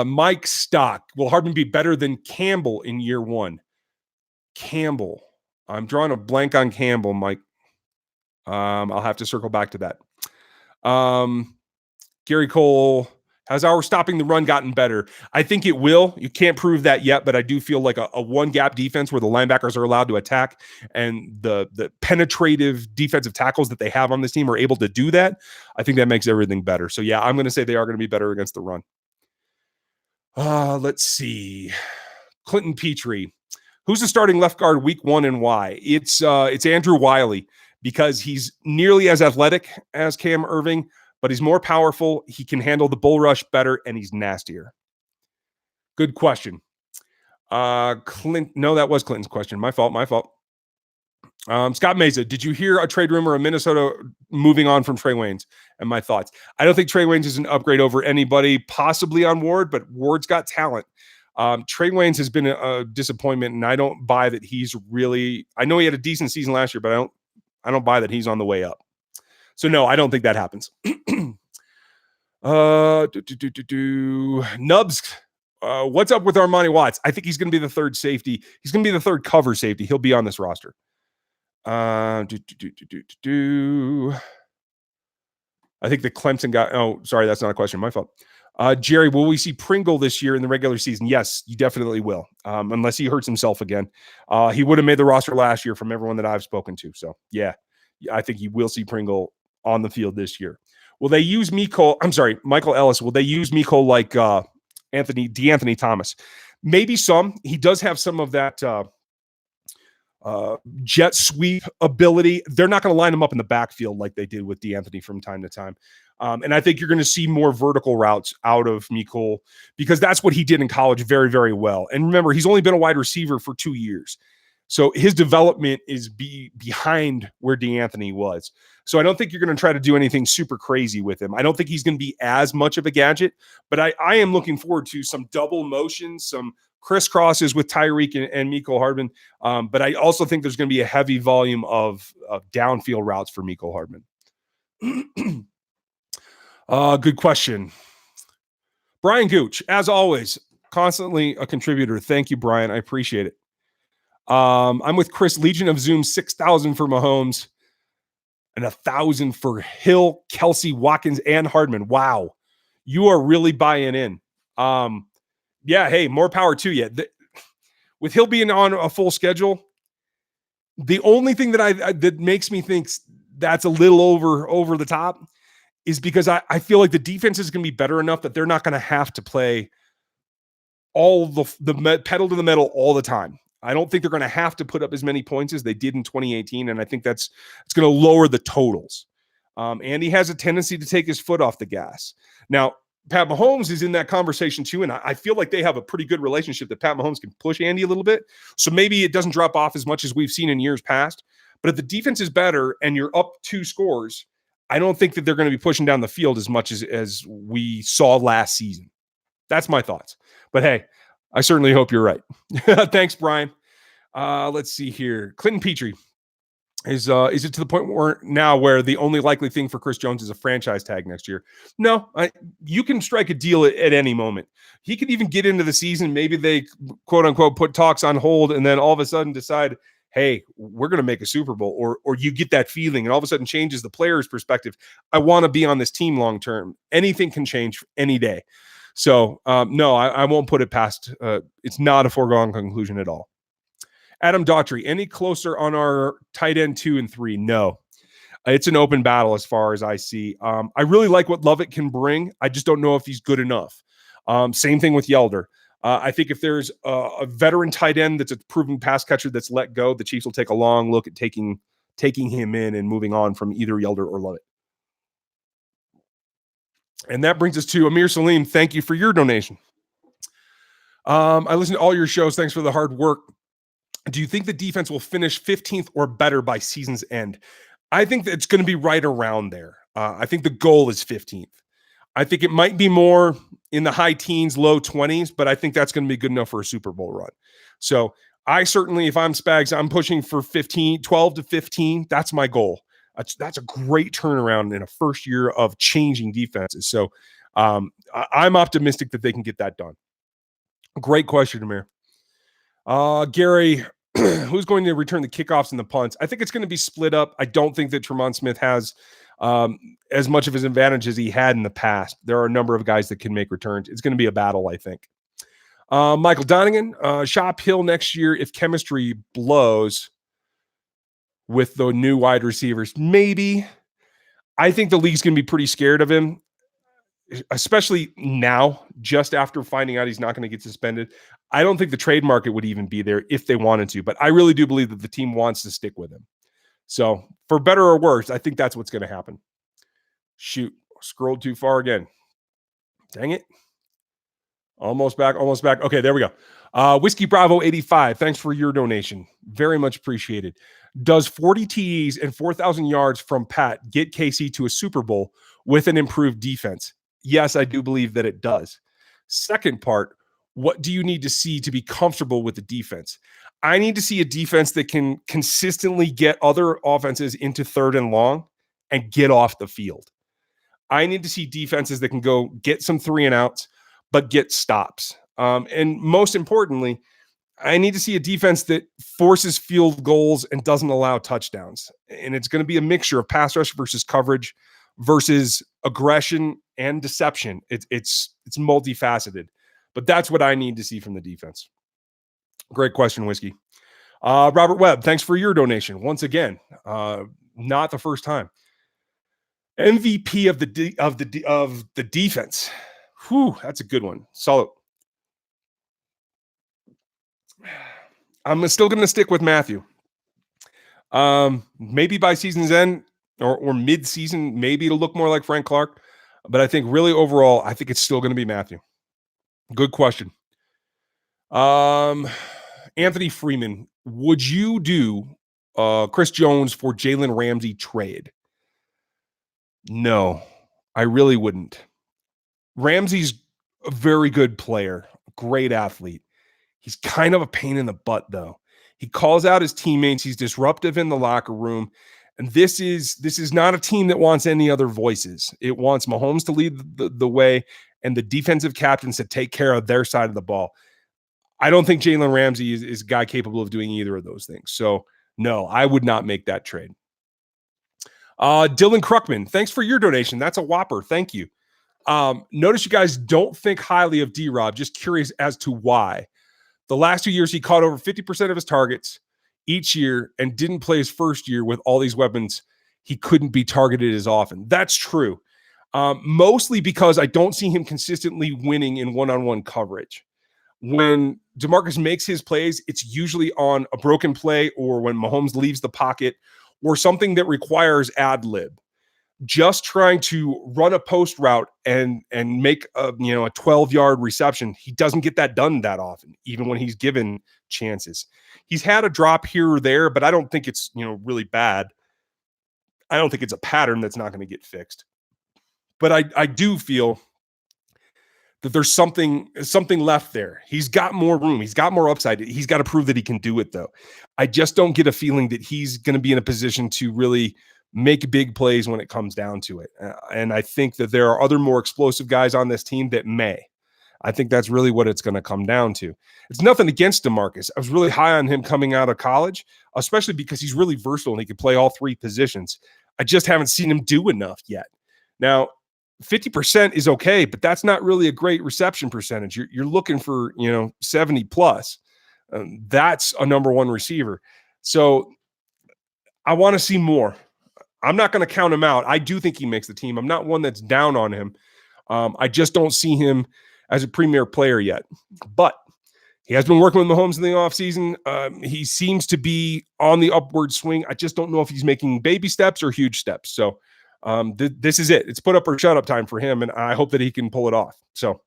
[SPEAKER 1] Mike Stock, will Hardman be better than Campbell in year 1? Campbell. I'm drawing a blank on Campbell, Mike. I'll have to circle back to that. Gary Cole, has our stopping the run gotten better? I think it will. You can't prove that yet, but I do feel like a one-gap defense where the linebackers are allowed to attack and the penetrative defensive tackles that they have on this team are able to do that. I think that makes everything better. So, yeah, I'm going to say they are going to be better against the run. Let's see. Clinton Petrie. Who's the starting left guard week 1 and why? It's Andrew Wiley because he's nearly as athletic as Cam Irving, but he's more powerful. He can handle the bull rush better, and he's nastier. Good question. Clint, no, that was Clinton's question. My fault. Scott Mesa, did you hear a trade rumor of Minnesota moving on from Trey Waynes? And my thoughts. I don't think Trey Waynes is an upgrade over anybody, possibly on Ward, but Ward's got talent. Trey Waynes has been a disappointment, and I don't buy that he's really. I know he had a decent season last year, but I don't buy that he's on the way up. So no, I don't think that happens. Nubs. What's up with Armani Watts? I think he's going to be the third safety. He's going to be the third cover safety. He'll be on this roster. I think the Clemson guy. Oh, sorry, that's not a question. My fault. Jerry, will we see Pringle this year in the regular season? Yes, you definitely will. Unless he hurts himself again. He would have made the roster last year from everyone that I've spoken to. So yeah, I think you will see Pringle on the field this year. Will they use Michael Ellis? Will they use Michael like D'Anthony Thomas? Maybe some. He does have some of that jet sweep ability. They're not going to line him up in the backfield like they did with D'Anthony from time to time. And I think you're going to see more vertical routes out of Mecole because that's what he did in college very, very well. And remember, he's only been a wide receiver for 2 years. So his development is behind where D'Anthony was. So I don't think you're going to try to do anything super crazy with him. I don't think he's going to be as much of a gadget, but I am looking forward to some double motions, some crisscrosses with Tyreek and Mecole Hardman. But I also think there's going to be a heavy volume of downfield routes for Mecole Hardman. Good question. Brian Gooch, as always, constantly a contributor. Thank you, Brian. I appreciate it. I'm with Chris. Legion of Zoom, 6,000 for Mahomes and 1,000 for Hill, Kelsey, Watkins, and Hardman. Wow. You are really buying in. Yeah, hey, more power to you. With Hill being on a full schedule, the only thing that makes me think that's a little over the top is because I feel like the defense is going to be better enough that they're not going to have to play all the pedal to the metal all the time. I don't think they're going to have to put up as many points as they did in 2018, and I think it's going to lower the totals. And he has a tendency to take his foot off the gas. Now, Pat Mahomes is in that conversation too, and I feel like they have a pretty good relationship that Pat Mahomes can push Andy a little bit. So maybe it doesn't drop off as much as we've seen in years past. But if the defense is better and you're up 2 scores, I don't think that they're going to be pushing down the field as much as we saw last season. That's my thoughts. But hey, I certainly hope you're right. Thanks, Brian. Let's see here. Clinton Petrie. Is it to the point where the only likely thing for Chris Jones is a franchise tag next year? No, you can strike a deal at any moment. He could even get into the season. Maybe they, quote unquote, put talks on hold and then all of a sudden decide, hey, we're going to make a Super Bowl, or you get that feeling and all of a sudden changes the player's perspective. I want to be on this team long term. Anything can change any day. So no, I won't put it past. It's not a foregone conclusion at all. Adam Daughtry, any closer on our tight end 2 and 3? No. It's an open battle as far as I see. I really like what Lovett can bring. I just don't know if he's good enough. Same thing with Yelder. I think if there's a veteran tight end that's a proven pass catcher that's let go, the Chiefs will take a long look at taking him in and moving on from either Yelder or Lovett. And that brings us to Amir Salim. Thank you for your donation. I listened to all your shows. Thanks for the hard work. Do you think the defense will finish 15th or better by season's end? I think that it's going to be right around there. I think the goal is 15th. I think it might be more in the high teens, low 20s, but I think that's going to be good enough for a Super Bowl run. So I certainly, if I'm Spags, I'm pushing for 12 to 15. That's my goal. That's a great turnaround in a first year of changing defenses. So I'm optimistic that they can get that done. Great question, Amir. Gary, who's going to return the kickoffs and the punts? I think it's going to be split up. I don't think that Tremont Smith has as much of his advantage as he had in the past. There are a number of guys that can make returns. It's going to be a battle, I think. Michael Donegan, Shop Hill next year if chemistry blows with the new wide receivers. Maybe. I think the league's going to be pretty scared of him, especially now, just after finding out he's not going to get suspended. I don't think the trade market would even be there if they wanted to, but I really do believe that the team wants to stick with him. So for better or worse, I think that's what's going to happen. Shoot, scrolled too far again. Dang it. Almost back. Okay, there we go. Whiskey Bravo 85. Thanks for your donation. Very much appreciated. Does 40 TDs and 4,000 yards from Pat get KC to a Super Bowl with an improved defense? Yes, I do believe that it does. Second part, what do you need to see to be comfortable with the defense? I need to see a defense that can consistently get other offenses into third and long and get off the field. I need to see defenses that can go get some 3-and-outs, but get stops. And most importantly, I need to see a defense that forces field goals and doesn't allow touchdowns. And it's going to be a mixture of pass rush versus coverage versus aggression and deception. It's multifaceted, but that's what I need to see from the defense. Great question, Whiskey. Robert Webb, thanks for your donation. Once again, not the first time. MVP of the defense. Whew, that's a good one. Solid. I'm still going to stick with Mathieu. Maybe by season's end or mid-season, maybe it'll look more like Frank Clark. But I think really overall, I think it's still going to be Mathieu. Good question. Anthony Freeman, would you do Chris Jones for Jalen Ramsey trade? No, I really wouldn't. Ramsey's a very good player, great athlete. He's kind of a pain in the butt, though. He calls out his teammates. He's disruptive in the locker room. And this is not a team that wants any other voices. It wants Mahomes to lead the way and the defensive captains to take care of their side of the ball. I don't think Jalen Ramsey is a guy capable of doing either of those things. So, no, I would not make that trade. Dylan Kruckman, thanks for your donation. That's a whopper. Thank you. Notice you guys don't think highly of D-Rob. Just curious as to why. The last 2 years, he caught over 50% of his targets each year and didn't play his first year with all these weapons. He couldn't be targeted as often. That's true. Mostly because I don't see him consistently winning in one-on-one coverage. When DeMarcus makes his plays, it's usually on a broken play or when Mahomes leaves the pocket or something that requires ad lib. Just trying to run a post route and make a 12-yard reception, he doesn't get that done that often, even when he's given chances. He's had a drop here or there, but I don't think it's really bad. I don't think it's a pattern that's not going to get fixed. But I do feel that there's something left there. He's got more room. He's got more upside. He's got to prove that he can do it, though. I just don't get a feeling that he's going to be in a position to really make big plays when it comes down to it. And I think that there are other more explosive guys on this team that may. I think that's really what it's going to come down to. It's nothing against DeMarcus. I was really high on him coming out of college, especially because he's really versatile and he can play all three positions. I just haven't seen him do enough yet. Now, 50% is okay, but that's not really a great reception percentage. You're looking for 70 plus. That's a number one receiver. So I want to see more. I'm not going to count him out. I do think he makes the team. I'm not one that's down on him. I just don't see him as a premier player yet. But he has been working with Mahomes in the offseason. He seems to be on the upward swing. I just don't know if he's making baby steps or huge steps. So this is it. It's put up or shut up time for him, and I hope that he can pull it off. So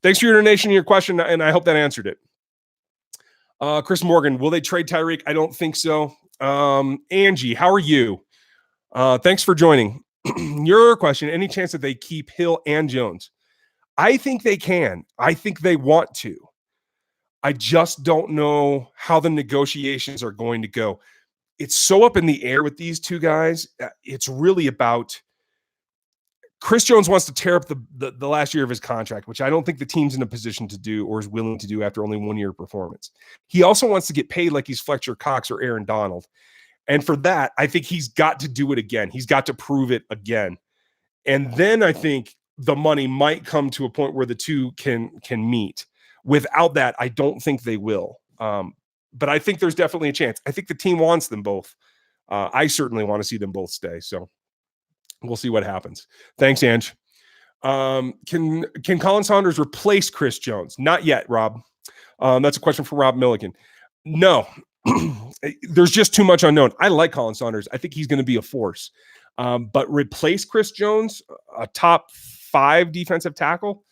[SPEAKER 1] thanks for your donation and your question, and I hope that answered it. Chris Morgan, will they trade Tyreek? I don't think so. Angie, how are you? Thanks for joining. Your question, any chance that they keep Hill and Jones? I think they can. I think they want to. I just don't know how the negotiations are going to go. It's so up in the air with these two guys. It's really about Chris Jones wants to tear up the last year of his contract, which I don't think the team's in a position to do or is willing to do after only 1 year performance. He also wants to get paid like he's Fletcher Cox or Aaron Donald. And for that, I think he's got to do it again. He's got to prove it again. And then I think the money might come to a point where the two can meet. Without that, I don't think they will. But I think there's definitely a chance. I think the team wants them both. I certainly want to see them both stay. So we'll see what happens. Thanks, Ange. Can Colin Saunders replace Chris Jones? Not yet, Rob. That's a question for Rob Milliken. No. There's just too much unknown. I like Colin Saunders. I think he's going to be a force. But replace Chris Jones, a top 5 defensive tackle?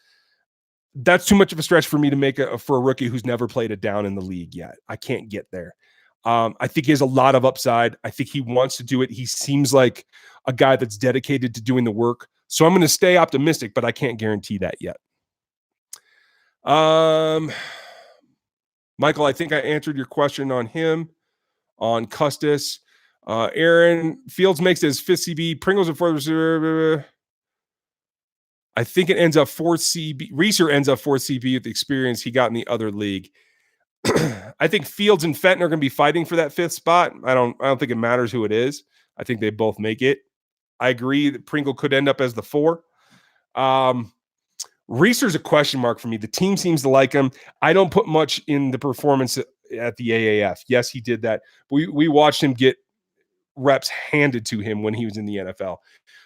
[SPEAKER 1] that's too much of a stretch for me to make for a rookie who's never played a down in the league yet. I can't get there. I think he has a lot of upside. I think he wants to do it. He seems like a guy that's dedicated to doing the work. So I'm going to stay optimistic, but I can't guarantee that yet. Michael, I think I answered your question on him, on Custis. Aaron, Fields makes his fifth CB. Pringles and fourth receiver. I think it ends up fourth CB. Reeser ends up fourth CB with the experience he got in the other league. I think Fields and Fenton are going to be fighting for that fifth spot. I don't think it matters who it is. I think they both make it. I agree that Pringle could end up as the 4. Reeser's a question mark for me. The team seems to like him. I don't put much in the performance at the AAF. Yes, he did that. We watched him get reps handed to him when he was in the NFL.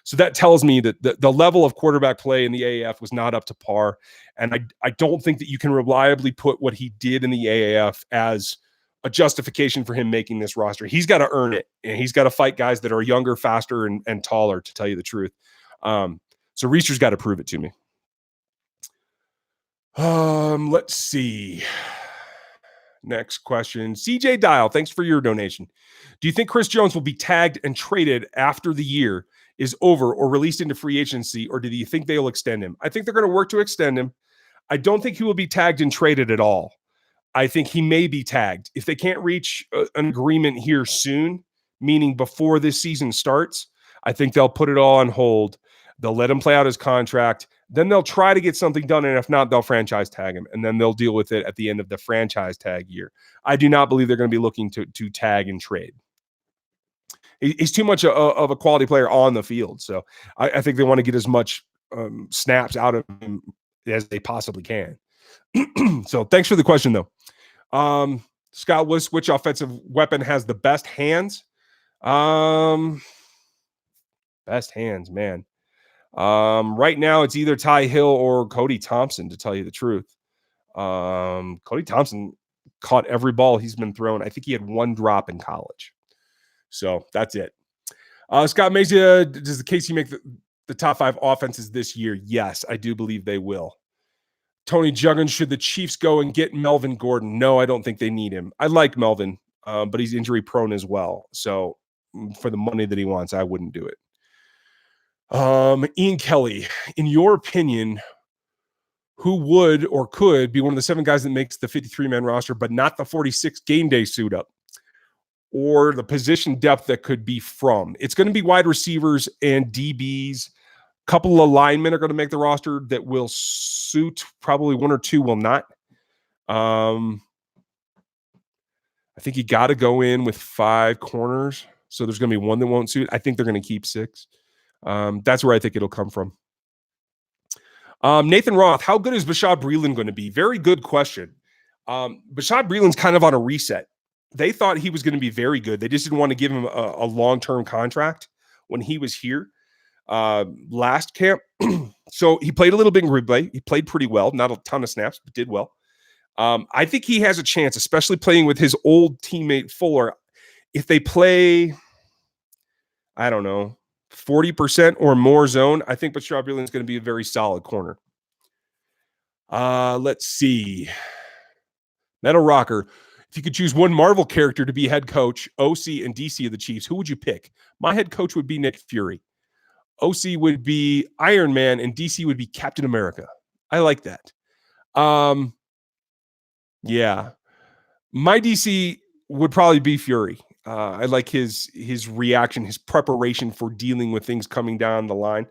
[SPEAKER 1] So that tells me that the level of quarterback play in the AAF was not up to par. And I don't think that you can reliably put what he did in the AAF as a justification for him making this roster. He's got to earn it. And he's got to fight guys that are younger, faster, and taller, to tell you the truth. So Reeser's got to prove it to me. Let's see. Next question. CJ Dial, thanks for your donation. Do you think Chris Jones will be tagged and traded after the year is over or released into free agency, or do you think they'll extend him? I think they're going to work to extend him. I don't think he will be tagged and traded at all. I think he may be tagged. If they can't reach an agreement here soon, meaning before this season starts, I think they'll put it all on hold. They'll let him play out his contract. Then they'll try to get something done, and if not, they'll franchise tag him, and then they'll deal with it at the end of the franchise tag year. I do not believe they're going to be looking to tag and trade. He's too much of a quality player on the field, so I think they want to get as much snaps out of him as they possibly can. So thanks for the question, though. Scott Woods, which offensive weapon has the best hands? Best hands, man. Right now, it's either Ty Hill or Cody Thompson, to tell you the truth. Cody Thompson caught every ball he's been thrown. I think he had one drop in college. So that's it. Scott Mazia, does the KC make the top 5 offenses this year? Yes, I do believe they will. Tony Juggins, should the Chiefs go and get Melvin Gordon? No, I don't think they need him. I like Melvin, but he's injury prone as well. So for the money that he wants, I wouldn't do it. Ian Kelly, in your opinion, who would or could be one of the 7 guys that makes the 53-man roster, but not the 46 game day suit up, or the position depth that could be from? It's going to be wide receivers and DBs. A couple of linemen are going to make the roster that will suit. Probably 1 or 2 will not. I think you got to go in with 5 corners. So there's going to be 1 that won't suit. I think they're going to keep 6. That's where I think it'll come from. Nathan Roth, how good is Bashaud Breeland going to be? Very good question. Bashaud Breeland's kind of on a reset. They thought he was going to be very good. They just didn't want to give him a long-term contract when he was here last camp. So he played a little bit in replay. He played pretty well. Not a ton of snaps, but did well. I think he has a chance, especially playing with his old teammate Fuller. If they play, I don't know, 40% or more zone, I think Bashaud Breeland is going to be a very solid corner. Let's see. Metal Rocker, if you could choose one Marvel character to be head coach, OC and DC of the Chiefs, who would you pick? My head coach would be Nick Fury. OC would be Iron Man, and DC would be Captain America. I like that. Yeah. My DC would probably be Fury. I like his reaction, his preparation for dealing with things coming down the line.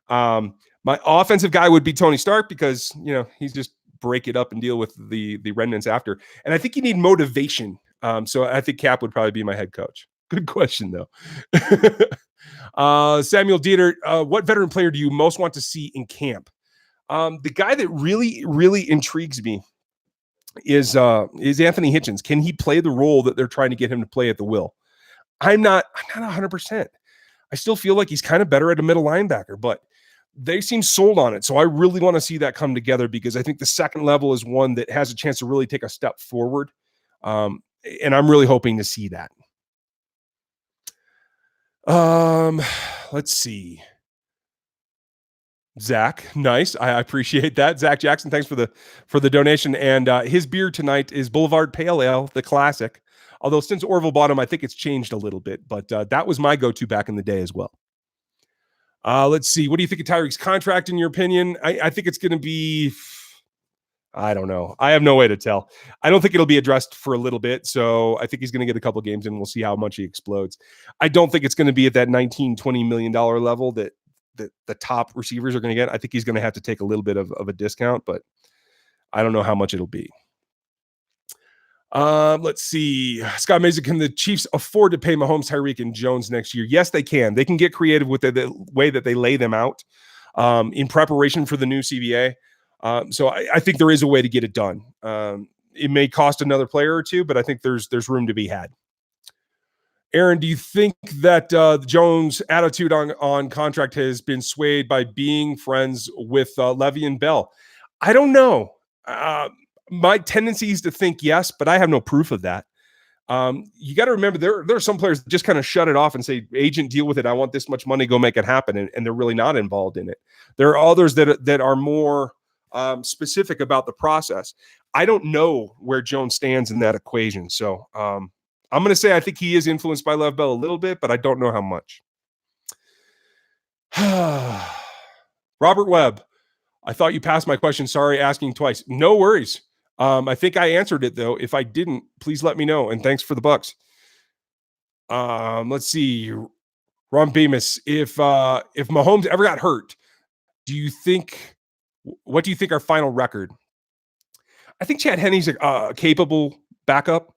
[SPEAKER 1] My offensive guy would be Tony Stark because, he's just break it up and deal with the remnants after. And I think you need motivation. So I think Cap would probably be my head coach. Good question, though. Samuel Dieter, what veteran player do you most want to see in camp? The guy that really, really intrigues me is Anthony Hitchens. Can he play the role that they're trying to get him to play at the will? I'm not 100%. I still feel like he's kind of better at a middle linebacker, but they seem sold on it. So I really want to see that come together because I think the second level is one that has a chance to really take a step forward. And I'm really hoping to see that. Let's see. Zach, nice. I appreciate that. Zach Jackson, thanks for the donation. And his beer tonight is Boulevard Pale Ale, the classic. Although since Orville bought him, I think it's changed a little bit. But that was my go-to back in the day as well. Let's see. What do you think of Tyreek's contract, in your opinion? I think it's going to be, I don't know. I have no way to tell. I don't think it'll be addressed for a little bit. So I think he's going to get a couple games and we'll see how much he explodes. I don't think it's going to be at that $19-20 million level that the top receivers are going to get. I think he's going to have to take a little bit of a discount, but I don't know how much it'll be. Let's see. Scott Mason, can the Chiefs afford to pay Mahomes, Tyreek, and Jones next year? Yes, they can. They can get creative with the way that they lay them out in preparation for the new CBA. So I think there is a way to get it done. It may cost another player or two, but I think there's room to be had. Aaron, do you think that Jones' attitude on contract has been swayed by being friends with Levy and Bell? I don't know. My tendency is to think yes, but I have no proof of that. You got to remember, there are some players that just kind of shut it off and say, agent, deal with it. I want this much money, go make it happen. And they're really not involved in it. There are others that are more specific about the process. I don't know where Jones stands in that equation. So I'm going to say I think he is influenced by Lev Bell a little bit, but I don't know how much. Robert Webb, I thought you passed my question. Sorry, asking twice. No worries. I think I answered it, though. If I didn't, please let me know. And thanks for the bucks. Let's see. Ron Bemis, if Mahomes ever got hurt, what do you think our final record? I think Chad Henne's a capable backup.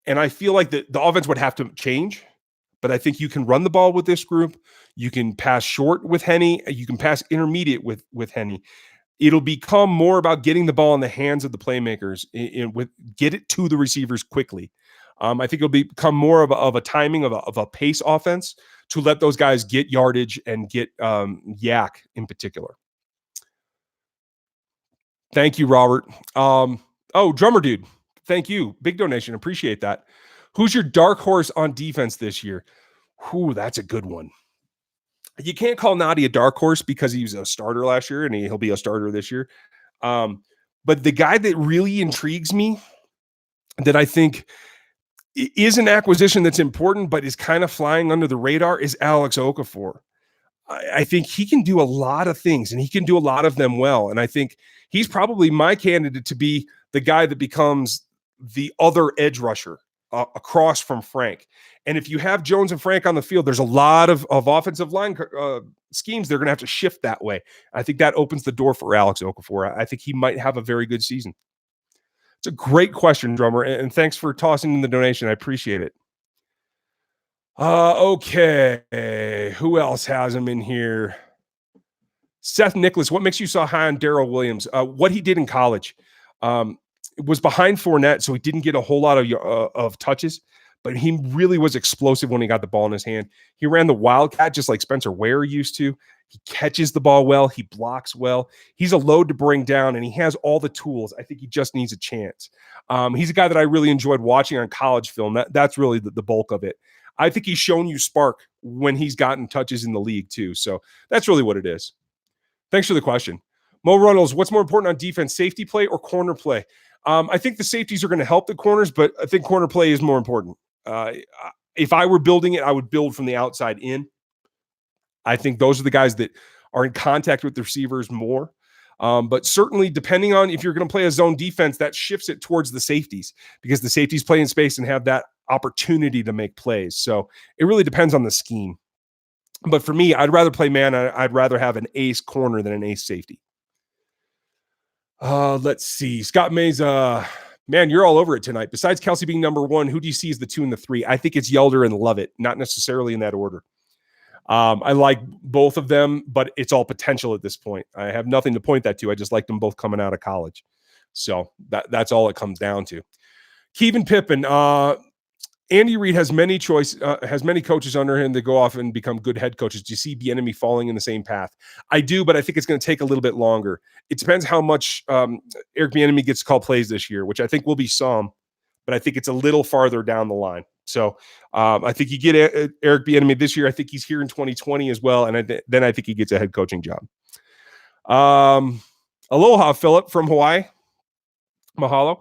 [SPEAKER 1] And I feel like the offense would have to change, but I think you can run the ball with this group. You can pass short with Henne. You can pass intermediate with Henne. It'll become more about getting the ball in the hands of the playmakers get it to the receivers quickly. I think it'll become more of a timing of a pace offense to let those guys get yardage and get yak in particular. Thank you, Robert. Drummer Dude. Thank you. Big donation. Appreciate that. Who's your dark horse on defense this year? Ooh, that's a good one. You can't call Nadi a dark horse because he was a starter last year and he'll be a starter this year. But the guy that really intrigues me, that I think is an acquisition that's important but is kind of flying under the radar, is Alex Okafor. I think he can do a lot of things and he can do a lot of them well. And I think he's probably my candidate to be the guy that becomes the other edge rusher across from Frank. And if you have Jones and Frank on the field, there's a lot of offensive line schemes they're going to have to shift that way. I think that opens the door for Alex Okafor. I think he might have a very good season. It's a great question, Drummer, and thanks for tossing in the donation. I appreciate it. Okay. Who else has him in here? Seth Nicholas, what makes you so high on Darrell Williams? What he did in college. Was behind Fournette, so he didn't get a whole lot of touches, but he really was explosive when he got the ball in his hand. He ran the Wildcat just like Spencer Ware used to. He catches the ball well. He blocks well. He's a load to bring down, and he has all the tools. I think he just needs a chance. He's a guy that I really enjoyed watching on college film. That's really the bulk of it. I think he's shown you spark when he's gotten touches in the league too. So that's really what it is. Thanks for the question. Mo Reynolds, what's more important on defense, safety play or corner play? I think the safeties are going to help the corners, but I think corner play is more important. If I were building it, I would build from the outside in. I think those are the guys that are in contact with the receivers more. But certainly, depending on if you're going to play a zone defense, that shifts it towards the safeties because the safeties play in space and have that opportunity to make plays. So it really depends on the scheme. But for me, I'd rather play man. I'd rather have an ace corner than an ace safety. Let's see. Scott Mays, man, you're all over it tonight. Besides Kelsey being number one, who do you see as the 2 and the 3? I think it's Yelder and Lovett, not necessarily in that order. I like both of them, but it's all potential at this point. I have nothing to point that to. I just like them both coming out of college. So that's all it comes down to. Kevin Pippen, Andy Reid has many coaches under him that go off and become good head coaches. Do you see Bieniemy falling in the same path? I do, but I think it's going to take a little bit longer. It depends how much Eric Bieniemy gets to call plays this year, which I think will be some, but I think it's a little farther down the line. So I think you get Eric Bieniemy this year. I think he's here in 2020 as well, and then I think he gets a head coaching job. Aloha, Philip from Hawaii. Mahalo.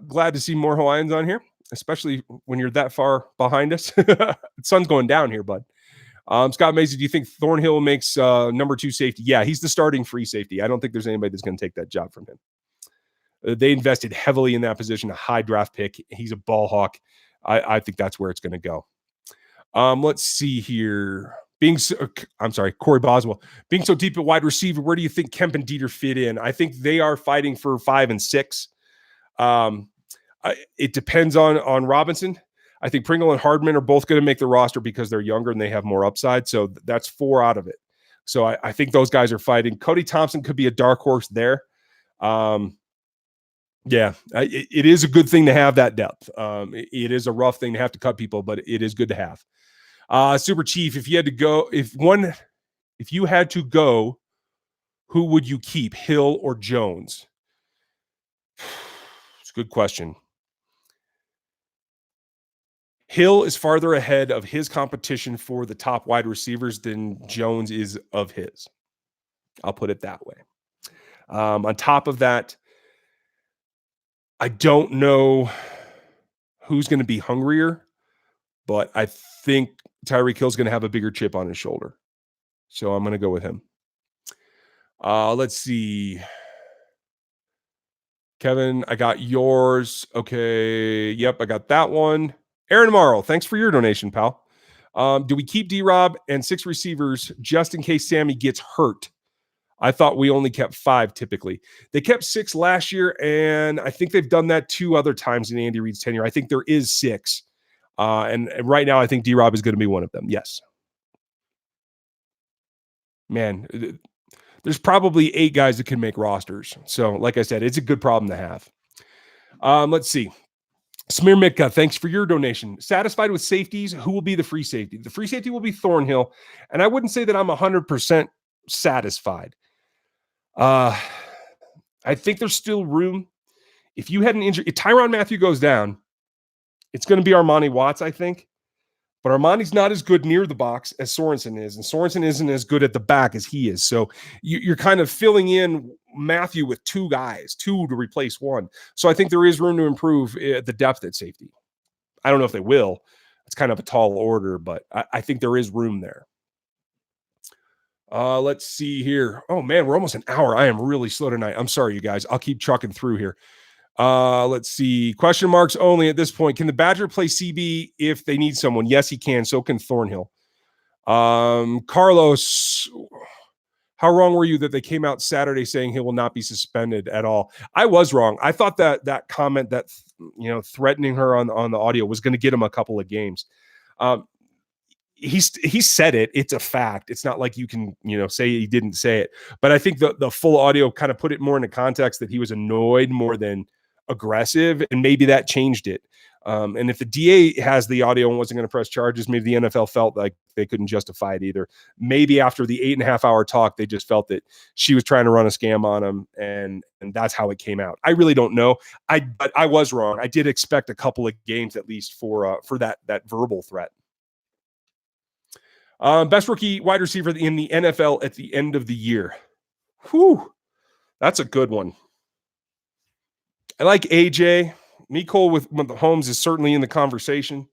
[SPEAKER 1] Glad to see more Hawaiians on here, especially when you're that far behind us. The sun's going down here, bud. Scott Macy, do you think Thornhill makes number 2 safety? Yeah, he's the starting free safety. I don't think there's anybody that's going to take that job from him. They invested heavily in that position, a high draft pick. He's a ball hawk. I think that's where it's going to go. Let's see here. Corey Boswell. Being so deep at wide receiver, where do you think Kemp and Dieter fit in? I think they are fighting for 5 and 6. It depends on Robinson. I think Pringle and Hardman are both going to make the roster because they're younger and they have more upside. So that's 4 out of it. So I think those guys are fighting. Cody Thompson could be a dark horse there. It is a good thing to have that depth. It is a rough thing to have to cut people, but it is good to have. Super Chief, if you had to go, who would you keep, Hill or Jones? It's a good question. Hill is farther ahead of his competition for the top wide receivers than Jones is of his. I'll put it that way. On top of that, I don't know who's going to be hungrier, but I think Tyreek Hill's going to have a bigger chip on his shoulder. So I'm going to go with him. Let's see. Kevin, I got yours. Okay. Yep, I got that one. Aaron Morrow, thanks for your donation, pal. Do we keep D-Rob and 6 receivers just in case Sammy gets hurt? I thought we only kept 5 typically. They kept 6 last year, and I think they've done that 2 other times in Andy Reid's tenure. I think there is 6. And right now, I think D-Rob is going to be one of them. Yes. Man, there's probably 8 guys that can make rosters. So, like I said, it's a good problem to have. Let's see. Smear Mitka, thanks for your donation. Satisfied with safeties? Who will be the free safety? The free safety will be Thornhill, and I wouldn't say that I'm 100% satisfied. I think there's still room. If you had an injury, if Tyrann Mathieu goes down, it's going to be Armani Watts, I think. But Armani's not as good near the box as Sorensen is, and Sorensen isn't as good at the back as he is. So you're kind of filling in Mathieu with 2 guys, 2 to replace 1. So I think there is room to improve the depth at safety. I don't know if they will. It's kind of a tall order, but I think there is room there. Let's see here. Oh, man, we're almost an hour. I am really slow tonight. I'm sorry, you guys. I'll keep trucking through here. Let's see. Question marks only at this point. Can the Badger play CB if they need someone? Yes, he can. So can Thornhill. Carlos, how wrong were you that they came out Saturday saying he will not be suspended at all? I was wrong. I thought that comment that, threatening her on the audio was going to get him a couple of games. He said it. It's a fact. It's not like you can, say he didn't say it. But I think the full audio kind of put it more into context that he was annoyed more than aggressive, and maybe that changed it. And if the DA has the audio and wasn't going to press charges, maybe the NFL felt like they couldn't justify it either. Maybe after the 8.5 hour talk, they just felt that she was trying to run a scam on him, and that's how it came out. I really don't know. But I was wrong. I did expect a couple of games at least for that verbal threat. Best rookie wide receiver in the NFL at the end of the year. Whew, that's a good one. I like AJ. Nicole with Mahomes is certainly in the conversation.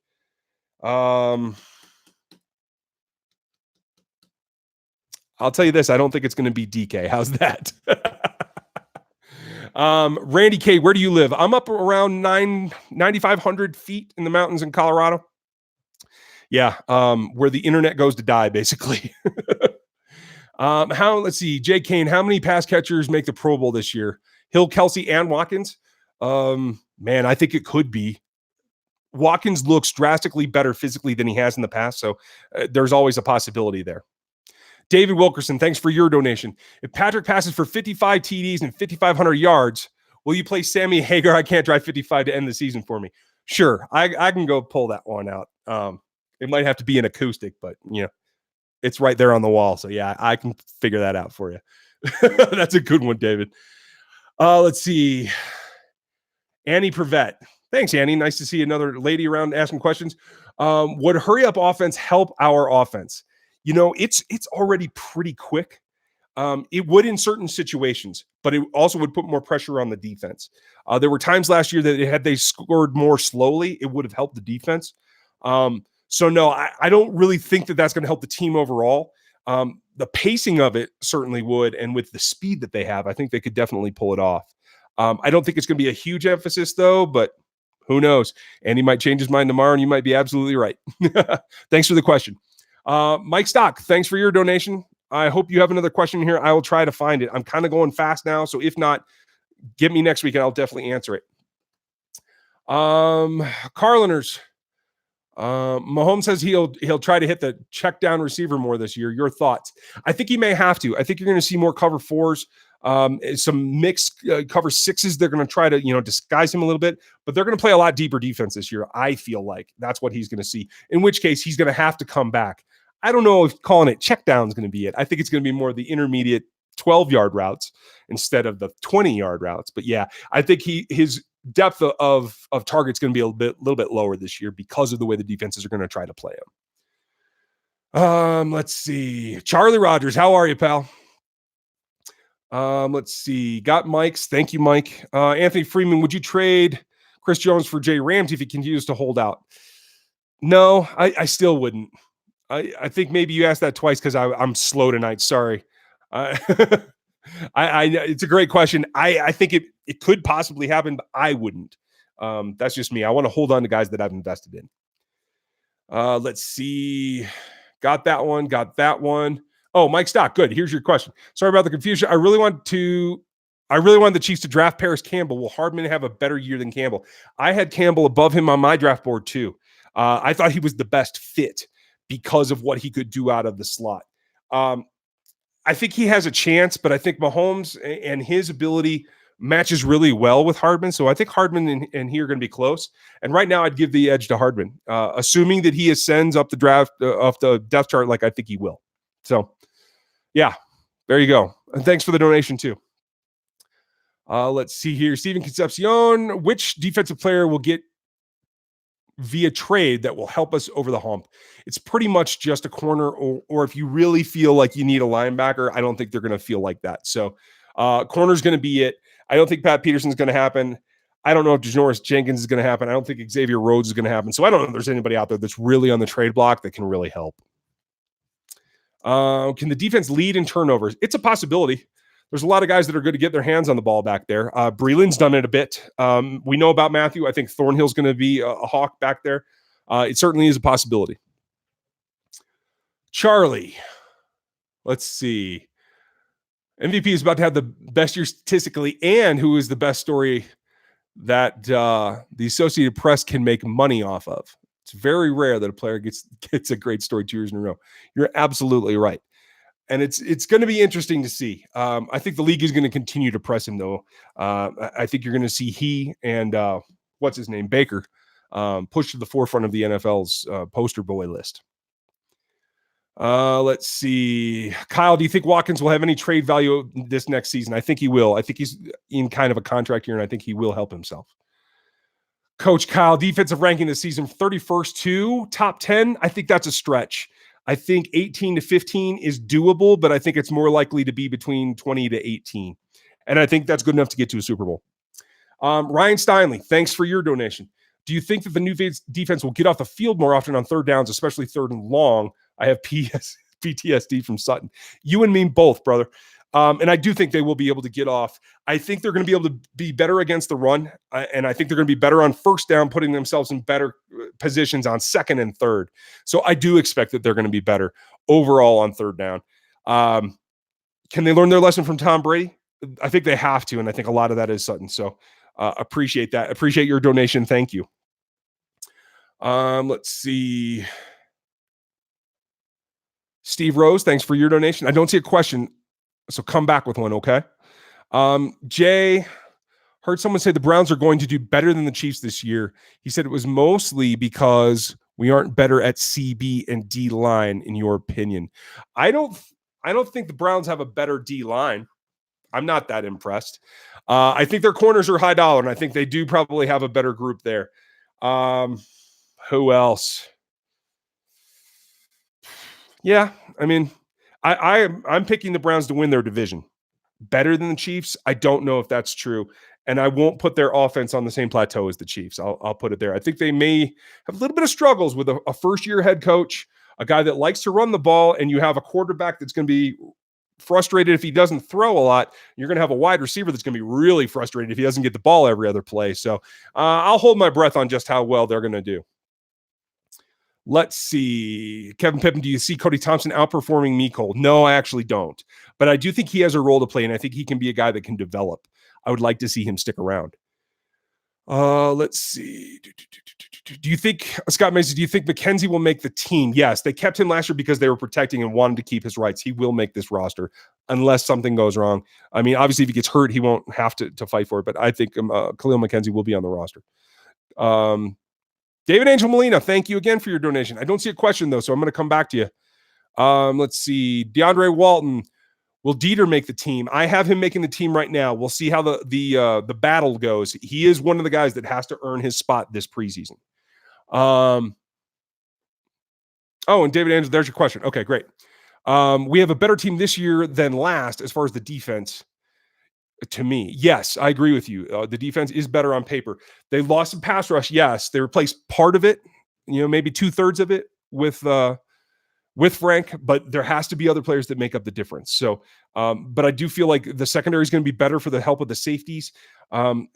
[SPEAKER 1] I'll tell you this. I don't think it's going to be DK. How's that? Randy K, where do you live? I'm up around 9,500 feet in the mountains in Colorado. Yeah, where the internet goes to die, basically. Let's see. Jay Kane, how many pass catchers make the Pro Bowl this year? Hill, Kelsey, and Watkins? Man, I think it could be. Watkins looks drastically better physically than he has in the past, so there's always a possibility there. David Wilkerson, thanks for your donation. If Patrick passes for 55 TDs and 5,500 yards, will you play Sammy Hagar? I can't drive 55 to end the season for me. Sure, I can go pull that one out. It might have to be an acoustic, but it's right there on the wall. So yeah, I can figure that out for you. That's a good one, David. Let's see. Annie Prevette. Thanks, Annie. Nice to see another lady around asking questions. Would hurry up offense help our offense? It's already pretty quick. It would in certain situations, but it also would put more pressure on the defense. There were times last year that had they scored more slowly, it would have helped the defense. So no, I don't really think that that's going to help the team overall. The pacing of it certainly would, and with the speed that they have, I think they could definitely pull it off. I don't think it's going to be a huge emphasis though, but who knows? And he might change his mind tomorrow, and you might be absolutely right. Thanks for the question. Mike Stock, thanks for your donation. I hope you have another question here. I will try to find it. I'm kind of going fast now, so if not, get me next week and I'll definitely answer it. Carliners. Mahomes says he'll try to hit the check down receiver more this year. Your thoughts? I think he may have to. I think you're going to see more cover fours, some mixed cover sixes. They're going to try to disguise him a little bit, but they're going to play a lot deeper defense this year. I feel like that's what he's going to see. In which case, he's going to have to come back. I don't know if calling it check down is going to be it. I think it's going to be more of the intermediate 12-yard routes instead of the 20-yard routes. But yeah, I think his depth of target's going to be a little bit lower this year because of the way the defenses are going to try to play him. Let's see. Charlie Rogers, how are you, pal? Let's see. Got Mike's. Thank you, Mike. Anthony Freeman, would you trade Chris Jones for Jay Ramsey if he continues to hold out? No, I still wouldn't. I think maybe you asked that twice because I'm slow tonight. Sorry. It's a great question. I think it could possibly happen, but I wouldn't. That's just me. I want to hold on to guys that I've invested in. Let's see. Got that one. Oh, Mike Stock. Good. Here's your question. Sorry about the confusion. I really want the Chiefs to draft Paris Campbell. Will Hardman have a better year than Campbell? I had Campbell above him on my draft board too. I thought he was the best fit because of what he could do out of the slot. I think he has a chance, but I think Mahomes and his ability matches really well with Hardman. So I think Hardman and he are going to be close. And right now I'd give the edge to Hardman, assuming that he ascends up the draft, off the depth chart like I think he will. So yeah, there you go. And thanks for the donation too. Let's see here. Steven Concepcion, which defensive player will get via trade that will help us over the hump? It's pretty much just a corner, or if you really feel like you need a linebacker, I don't think they're going to feel like that. So corner's going to be it. I don't think Pat Peterson's going to happen. I don't know if Janoris Jenkins is going to happen. I don't think Xavier Rhodes is going to happen. So I don't know if there's anybody out there that's really on the trade block that can really help. Can the defense lead in turnovers? It's a possibility. There's a lot of guys that are good to get their hands on the ball back there. Breeland's done it a bit. We know about Mathieu. I think Thornhill's going to be a hawk back there. It certainly is a possibility. Charlie, let's see. MVP is about to have the best year statistically, and who is the best story that the Associated Press can make money off of. It's very rare that a player gets a great story 2 years in a row. You're absolutely right. And it's going to be interesting to see. I think the league is going to continue to press him, though. I think you're going to see he and what's his name, Baker, pushed to the forefront of the NFL's poster boy list. Let's see. Kyle, do you think Watkins will have any trade value this next season? I think he will. I think he's in kind of a contract year, and I think he will help himself. Coach Kyle, defensive ranking this season, 31st to top 10. I think that's a stretch. I think 18 to 15 is doable, but I think it's more likely to be between 20 to 18. And I think that's good enough to get to a Super Bowl. Ryan Steinley, thanks for your donation. Do you think that the new defense will get off the field more often on third downs, especially third and long? I have PTSD from Sutton. You and me both, brother. And I do think they will be able to get off. I think they're going to be able to be better against the run. And I think they're going to be better on first down, putting themselves in better positions on second and third. So I do expect that they're going to be better overall on third down. Can they learn their lesson from Tom Brady? I think they have to. And I think a lot of that is Sutton. So appreciate that. Appreciate your donation. Thank you. Let's see. Steve Rose, thanks for your donation. I don't see a question, so come back with one, okay? Jay, heard someone say the Browns are going to do better than the Chiefs this year. He said it was mostly because we aren't better at CB and D line, in your opinion. I don't think the Browns have a better D line. I'm not that impressed. I think their corners are high dollar, and I think they do probably have a better group there. Who else? Yeah, I mean, I'm picking the Browns to win their division. Better than the Chiefs? I don't know if that's true. And I won't put their offense on the same plateau as the Chiefs. I'll put it there. I think they may have a little bit of struggles with a first-year head coach, a guy that likes to run the ball, and you have a quarterback that's going to be frustrated if he doesn't throw a lot. You're going to have a wide receiver that's going to be really frustrated if he doesn't get the ball every other play. So I'll hold my breath on just how well they're going to do. Let's see. Kevin Pippen, do you see Cody Thompson outperforming Mecole? No, I actually don't. But I do think he has a role to play, and I think he can be a guy that can develop. I would like to see him stick around. Let's see. Do you think, Scott Mason, do you think McKenzie will make the team? Yes, they kept him last year because they were protecting and wanted to keep his rights. He will make this roster unless something goes wrong. I mean, obviously, if he gets hurt, he won't have to fight for it, but I think Khalil McKenzie will be on the roster. David Angel Molina, thank you again for your donation. I don't see a question, though, so I'm going to come back to you. Let's see. DeAndre Walton, will Dieter make the team? I have him making the team right now. We'll see how the battle goes. He is one of the guys that has to earn his spot this preseason. And David Angel, there's your question. Okay, great. We have a better team this year than last as far as the defense. To me, yes, I agree with you. The defense is better on paper. They lost some pass rush. Yes, they replaced part of it, maybe 2/3 of it with Frank, but there has to be other players that make up the difference. So, but I do feel like the secondary is going to be better for the help of the safeties. I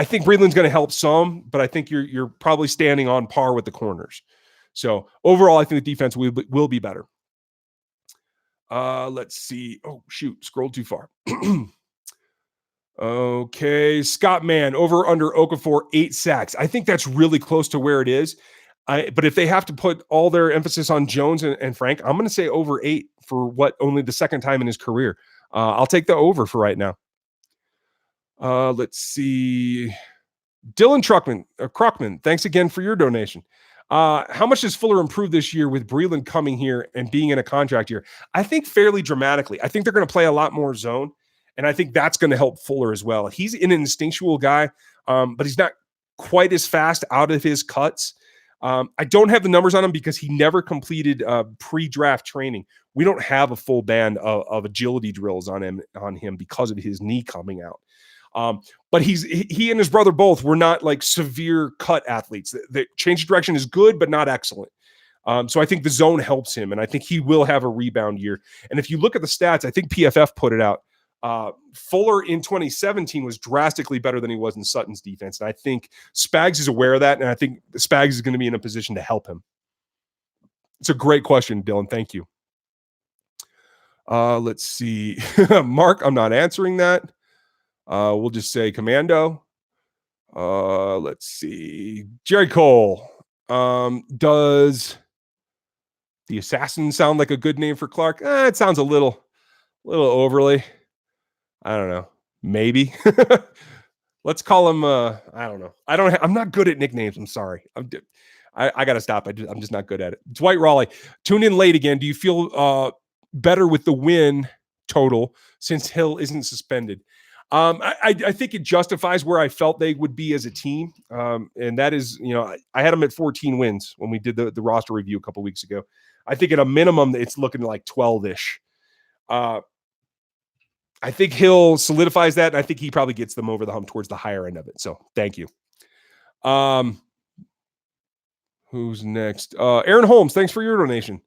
[SPEAKER 1] think Breeland's going to help some, but I think you're probably standing on par with the corners. So overall, I think the defense will be better. Let's see. Oh, shoot. Scrolled too far. Okay. Scott Mann, over under Okafor, 8 sacks. I think that's really close to where it is. But if they have to put all their emphasis on Jones and Frank, I'm going to say over 8 for what only the second time in his career. I'll take the over for right now. Let's see. Dylan Crockman, thanks again for your donation. How much does Fuller improve this year with Breeland coming here and being in a contract year? I think fairly dramatically. I think they're going to play a lot more zone, and I think that's going to help Fuller as well. He's an instinctual guy, but he's not quite as fast out of his cuts. I don't have the numbers on him because he never completed pre-draft training. We don't have a full band of agility drills on him because of his knee coming out. But he and his brother both were not like severe cut athletes. The change of direction is good, but not excellent. So I think the zone helps him, and I think he will have a rebound year. And if you look at the stats, I think PFF put it out. Fuller in 2017 was drastically better than he was in Sutton's defense. And I think Spags is aware of that, and I think Spags is going to be in a position to help him. It's a great question, Dylan. Thank you. Let's see. Mark, I'm not answering that. We'll just say Commando. Let's see. Jerry Cole. Does the Assassin sound like a good name for Clark? It sounds a little overly. I don't know. Maybe. Let's call him. I don't know. I'm not good at nicknames. I'm sorry. I got to stop. I'm just not good at it. Dwight Raleigh. Tune in late again. Do you feel better with the win total since Hill isn't suspended? I think it justifies where I felt they would be as a team. And that is, I had them at 14 wins when we did the roster review a couple weeks ago. I think at a minimum, it's looking like 12-ish. I think Hill solidifies that, and I think he probably gets them over the hump towards the higher end of it. So thank you. Who's next? Aaron Holmes, thanks for your donation.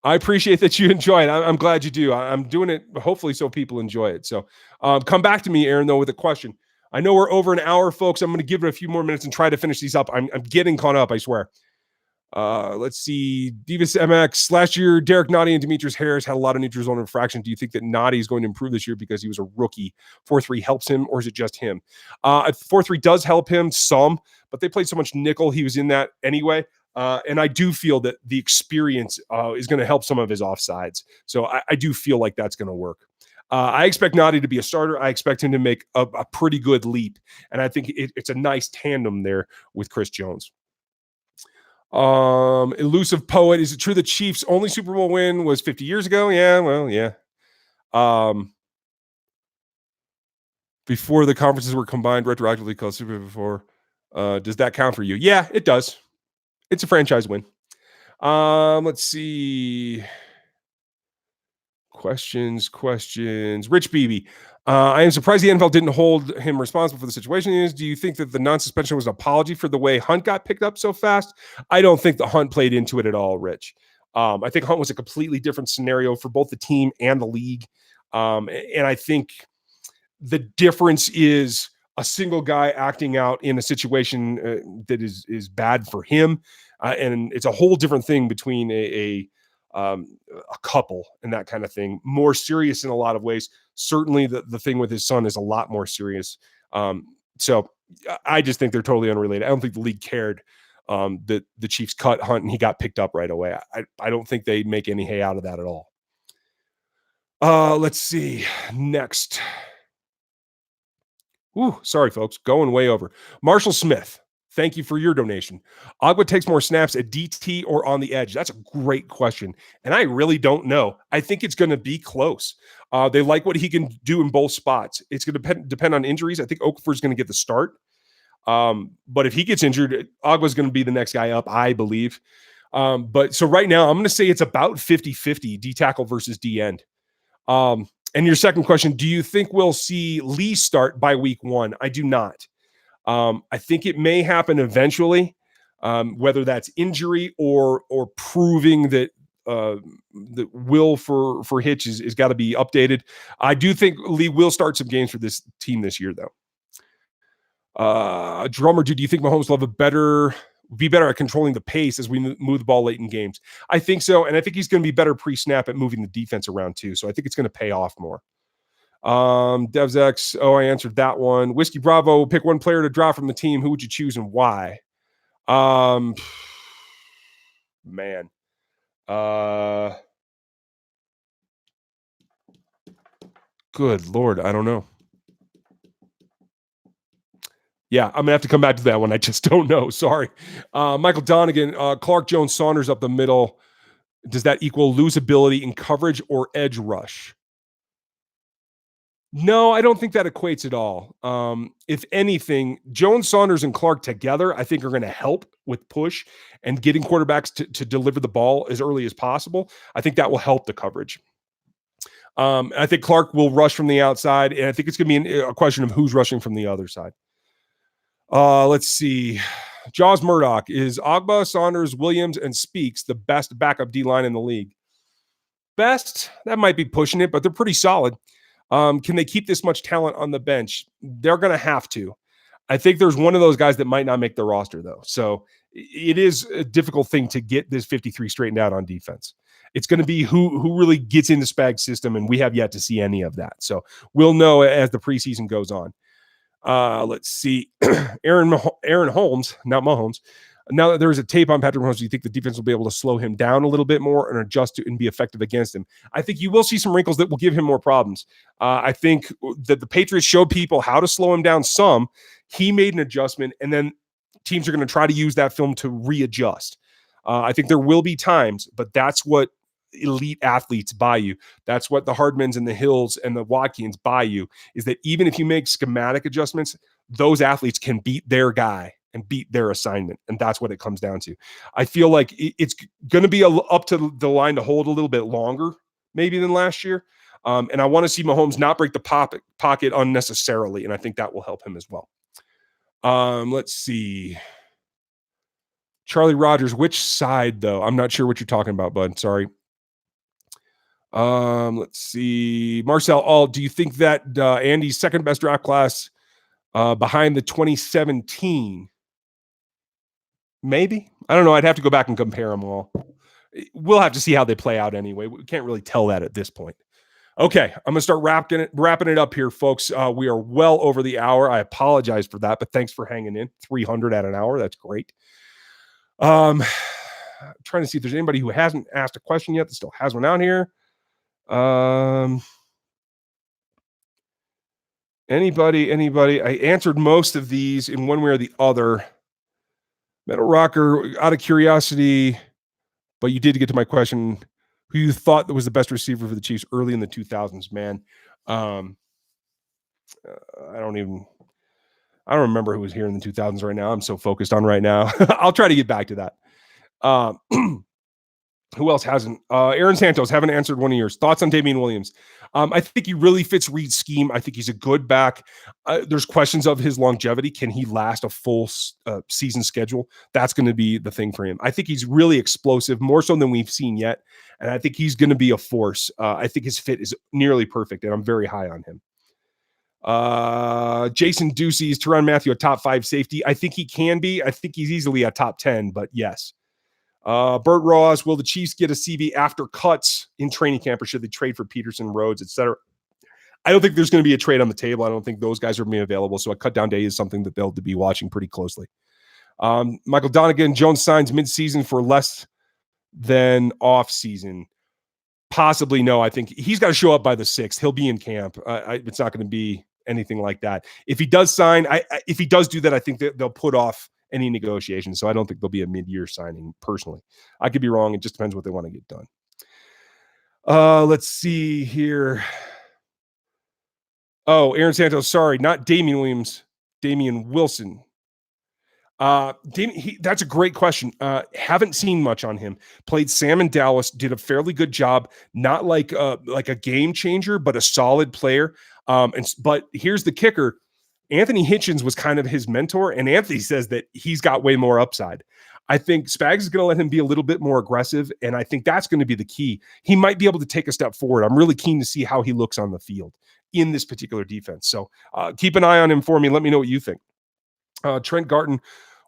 [SPEAKER 1] I appreciate that you enjoy it. I'm glad you do. I'm doing it hopefully so people enjoy it. So come back to me, Aaron, though, with a question. I know we're over an hour, folks. I'm going to give it a few more minutes and try to finish these up. I'm getting caught up, I swear. Let's see. Divas MX. Last year, Derek Nottie and Demetrius Harris had a lot of neutral zone infraction. Do you think that Nottie is going to improve this year because he was a rookie? 4-3 helps him, or is it just him? 4-3 does help him some, but they played so much nickel. He was in that anyway. And I do feel that the experience is going to help some of his offsides. So I do feel like that's going to work. I expect Nottie to be a starter. I expect him to make a pretty good leap. And I think it's a nice tandem there with Chris Jones. Elusive Poet. Is it true the Chiefs' only Super Bowl win was 50 years ago? Yeah, well, yeah. Before the conferences were combined retroactively called Super Bowl before. Does that count for you? Yeah, it does. It's a franchise win. Let's see. Questions. Rich BB. I am surprised the NFL didn't hold him responsible for the situation. Do you think that the non-suspension was an apology for the way Hunt got picked up so fast? I don't think the Hunt played into it at all, Rich. I think Hunt was a completely different scenario for both the team and the league. And I think the difference is a single guy acting out in a situation that is bad for him, and it's a whole different thing between a couple and that kind of thing. More serious in a lot of ways. Certainly, the thing with his son is a lot more serious. So I just think they're totally unrelated. I don't think the league cared that the Chiefs cut Hunt and he got picked up right away. I don't think they make any hay out of that at all. Let's see. Next. Ooh, sorry, folks. Going way over. Marshall Smith, thank you for your donation. Agua takes more snaps at DT or on the edge? That's a great question. And I really don't know. I think it's going to be close. They like what he can do in both spots. It's going to depend on injuries. I think Okafor's going to get the start. But if he gets injured, Agua's going to be the next guy up, I believe. But so right now, I'm going to say it's about 50-50 D tackle versus D end. And your second question, do you think we'll see Lee start by week 1? I do not. I think it may happen eventually, whether that's injury or proving that the will for Hitch is got to be updated. I do think Lee will start some games for this team this year, though. Drummer, do you think Mahomes will have be better at controlling the pace as we move the ball late in games? I think so, and I think he's going to be better pre-snap at moving the defense around too. So I think it's going to pay off more. DevsX, I answered that one. Whiskey Bravo, pick one player to drop from the team. Who would you choose and why? Man. Good Lord, I don't know. Yeah, I'm going to have to come back to that one. I just don't know. Sorry. Michael Donegan, Clark Jones Saunders up the middle. Does that equal losability in coverage or edge rush? No, I don't think that equates at all. If anything, Jones, Saunders, and Clark together, I think are going to help with push and getting quarterbacks to deliver the ball as early as possible. I think that will help the coverage. I think Clark will rush from the outside, and I think it's going to be a question of who's rushing from the other side. Let's see. Jaws Murdoch, is Agba, Saunders, Williams, and Speaks the best backup D-line in the league? Best? That might be pushing it, but they're pretty solid. Can they keep this much talent on the bench? They're going to have to. I think there's one of those guys that might not make the roster, though. So it is a difficult thing to get this 53 straightened out on defense. It's going to be who really gets in the Spag system, and we have yet to see any of that. So we'll know as the preseason goes on. Let's see. Aaron Holmes, not Mahomes. Now that there's a tape on Patrick Mahomes, do you think the defense will be able to slow him down a little bit more and adjust to and be effective against him? I think you will see some wrinkles that will give him more problems. I think that the Patriots showed people how to slow him down some. He made an adjustment, and then teams are going to try to use that film to readjust. I think there will be times, but that's what elite athletes buy you. That's what the Hardmans and the Hills and the Watkins buy you, is that even if you make schematic adjustments, those athletes can beat their guy and beat their assignment. And that's what it comes down to. I feel like it's going to be up to the line to hold a little bit longer, maybe than last year. And I want to see Mahomes not break the pocket unnecessarily. And I think that will help him as well. Let's see. Charlie Rogers, which side, though? I'm not sure what you're talking about, bud. Sorry. Let's see. Marcel, do you think that Andy's second best draft class behind the 2017? Maybe. I don't know. I'd have to go back and compare them all. We'll have to see how they play out anyway. We can't really tell that at this point. Okay, I'm going to start wrapping it up here, folks. We are well over the hour. I apologize for that, but thanks for hanging in. 300 at an hour. That's great. Trying to see if there's anybody who hasn't asked a question yet that still has one out here. Anybody? I answered most of these in one way or the other. Metal Rocker, out of curiosity, but you did get to my question. Who you thought that was the best receiver for the Chiefs early in the 2000s, man? I don't remember who was here in the 2000s right now. I'm so focused on right now. I'll try to get back to that. Who else hasn't? Aaron Santos, haven't answered one of yours. Thoughts on Damian Williams? I think he really fits Reed's scheme. I think he's a good back. There's questions of his longevity. Can he last a full season schedule? That's going to be the thing for him. I think he's really explosive, more so than we've seen yet. And I think he's going to be a force. I think his fit is nearly perfect, and I'm very high on him. Jason Ducey's Tyrann Mathieu, a top 5 safety. I think he can be. I think he's easily a top 10, but yes. Bert Ross, will the Chiefs get a CV after cuts in training camp, or should they trade for Peterson, Rhodes, etc.? I don't think there's going to be a trade on the table. I don't think those guys are going to be available. So a cut down day is something that they'll be watching pretty closely. Michael Donegan, Jones signs mid-season for less than off-season. Possibly no. I think he's got to show up by the 6th. He'll be in camp. It's not going to be anything like that. If he does sign, if he does do that, I think that they'll put off any negotiations. So I don't think there'll be a mid-year signing personally. I could be wrong. It just depends what they want to get done. Let's see here. Oh, Aaron Santos. Sorry, not Damian Williams. Damian Wilson. That's a great question. Haven't seen much on him. Played Sam in Dallas, did a fairly good job. Not like a game changer, but a solid player. But here's the kicker. Anthony Hitchens was kind of his mentor, and Anthony says that he's got way more upside. I think Spags is going to let him be a little bit more aggressive, and I think that's going to be the key. He might be able to take a step forward. I'm really keen to see how he looks on the field in this particular defense. So keep an eye on him for me. Let me know what you think. Trent Garton,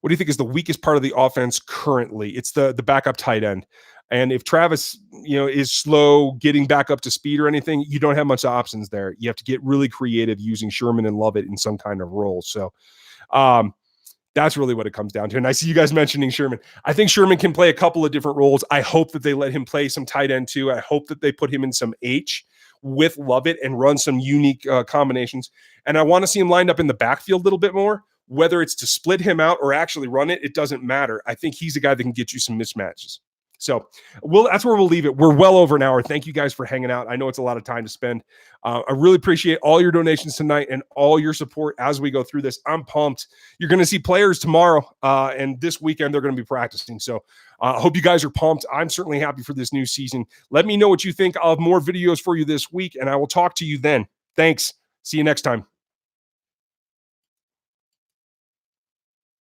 [SPEAKER 1] what do you think is the weakest part of the offense currently? It's the backup tight end. And if Travis, is slow getting back up to speed or anything, you don't have much options there. You have to get really creative using Sherman and Lovett in some kind of role. So that's really what it comes down to. And I see you guys mentioning Sherman. I think Sherman can play a couple of different roles. I hope that they let him play some tight end too. I hope that they put him in some H with Lovett and run some unique combinations. And I want to see him lined up in the backfield a little bit more. Whether it's to split him out or actually run it, it doesn't matter. I think he's a guy that can get you some mismatches. So that's where we'll leave it. We're well over an hour. Thank you guys for hanging out. I know it's a lot of time to spend. I really appreciate all your donations tonight and all your support as we go through this. I'm pumped. You're going to see players tomorrow, and this weekend they're going to be practicing. So I hope you guys are pumped. I'm certainly happy for this new season. Let me know what you think. I'll have more videos for you this week, and I will talk to you then. Thanks. See you next time.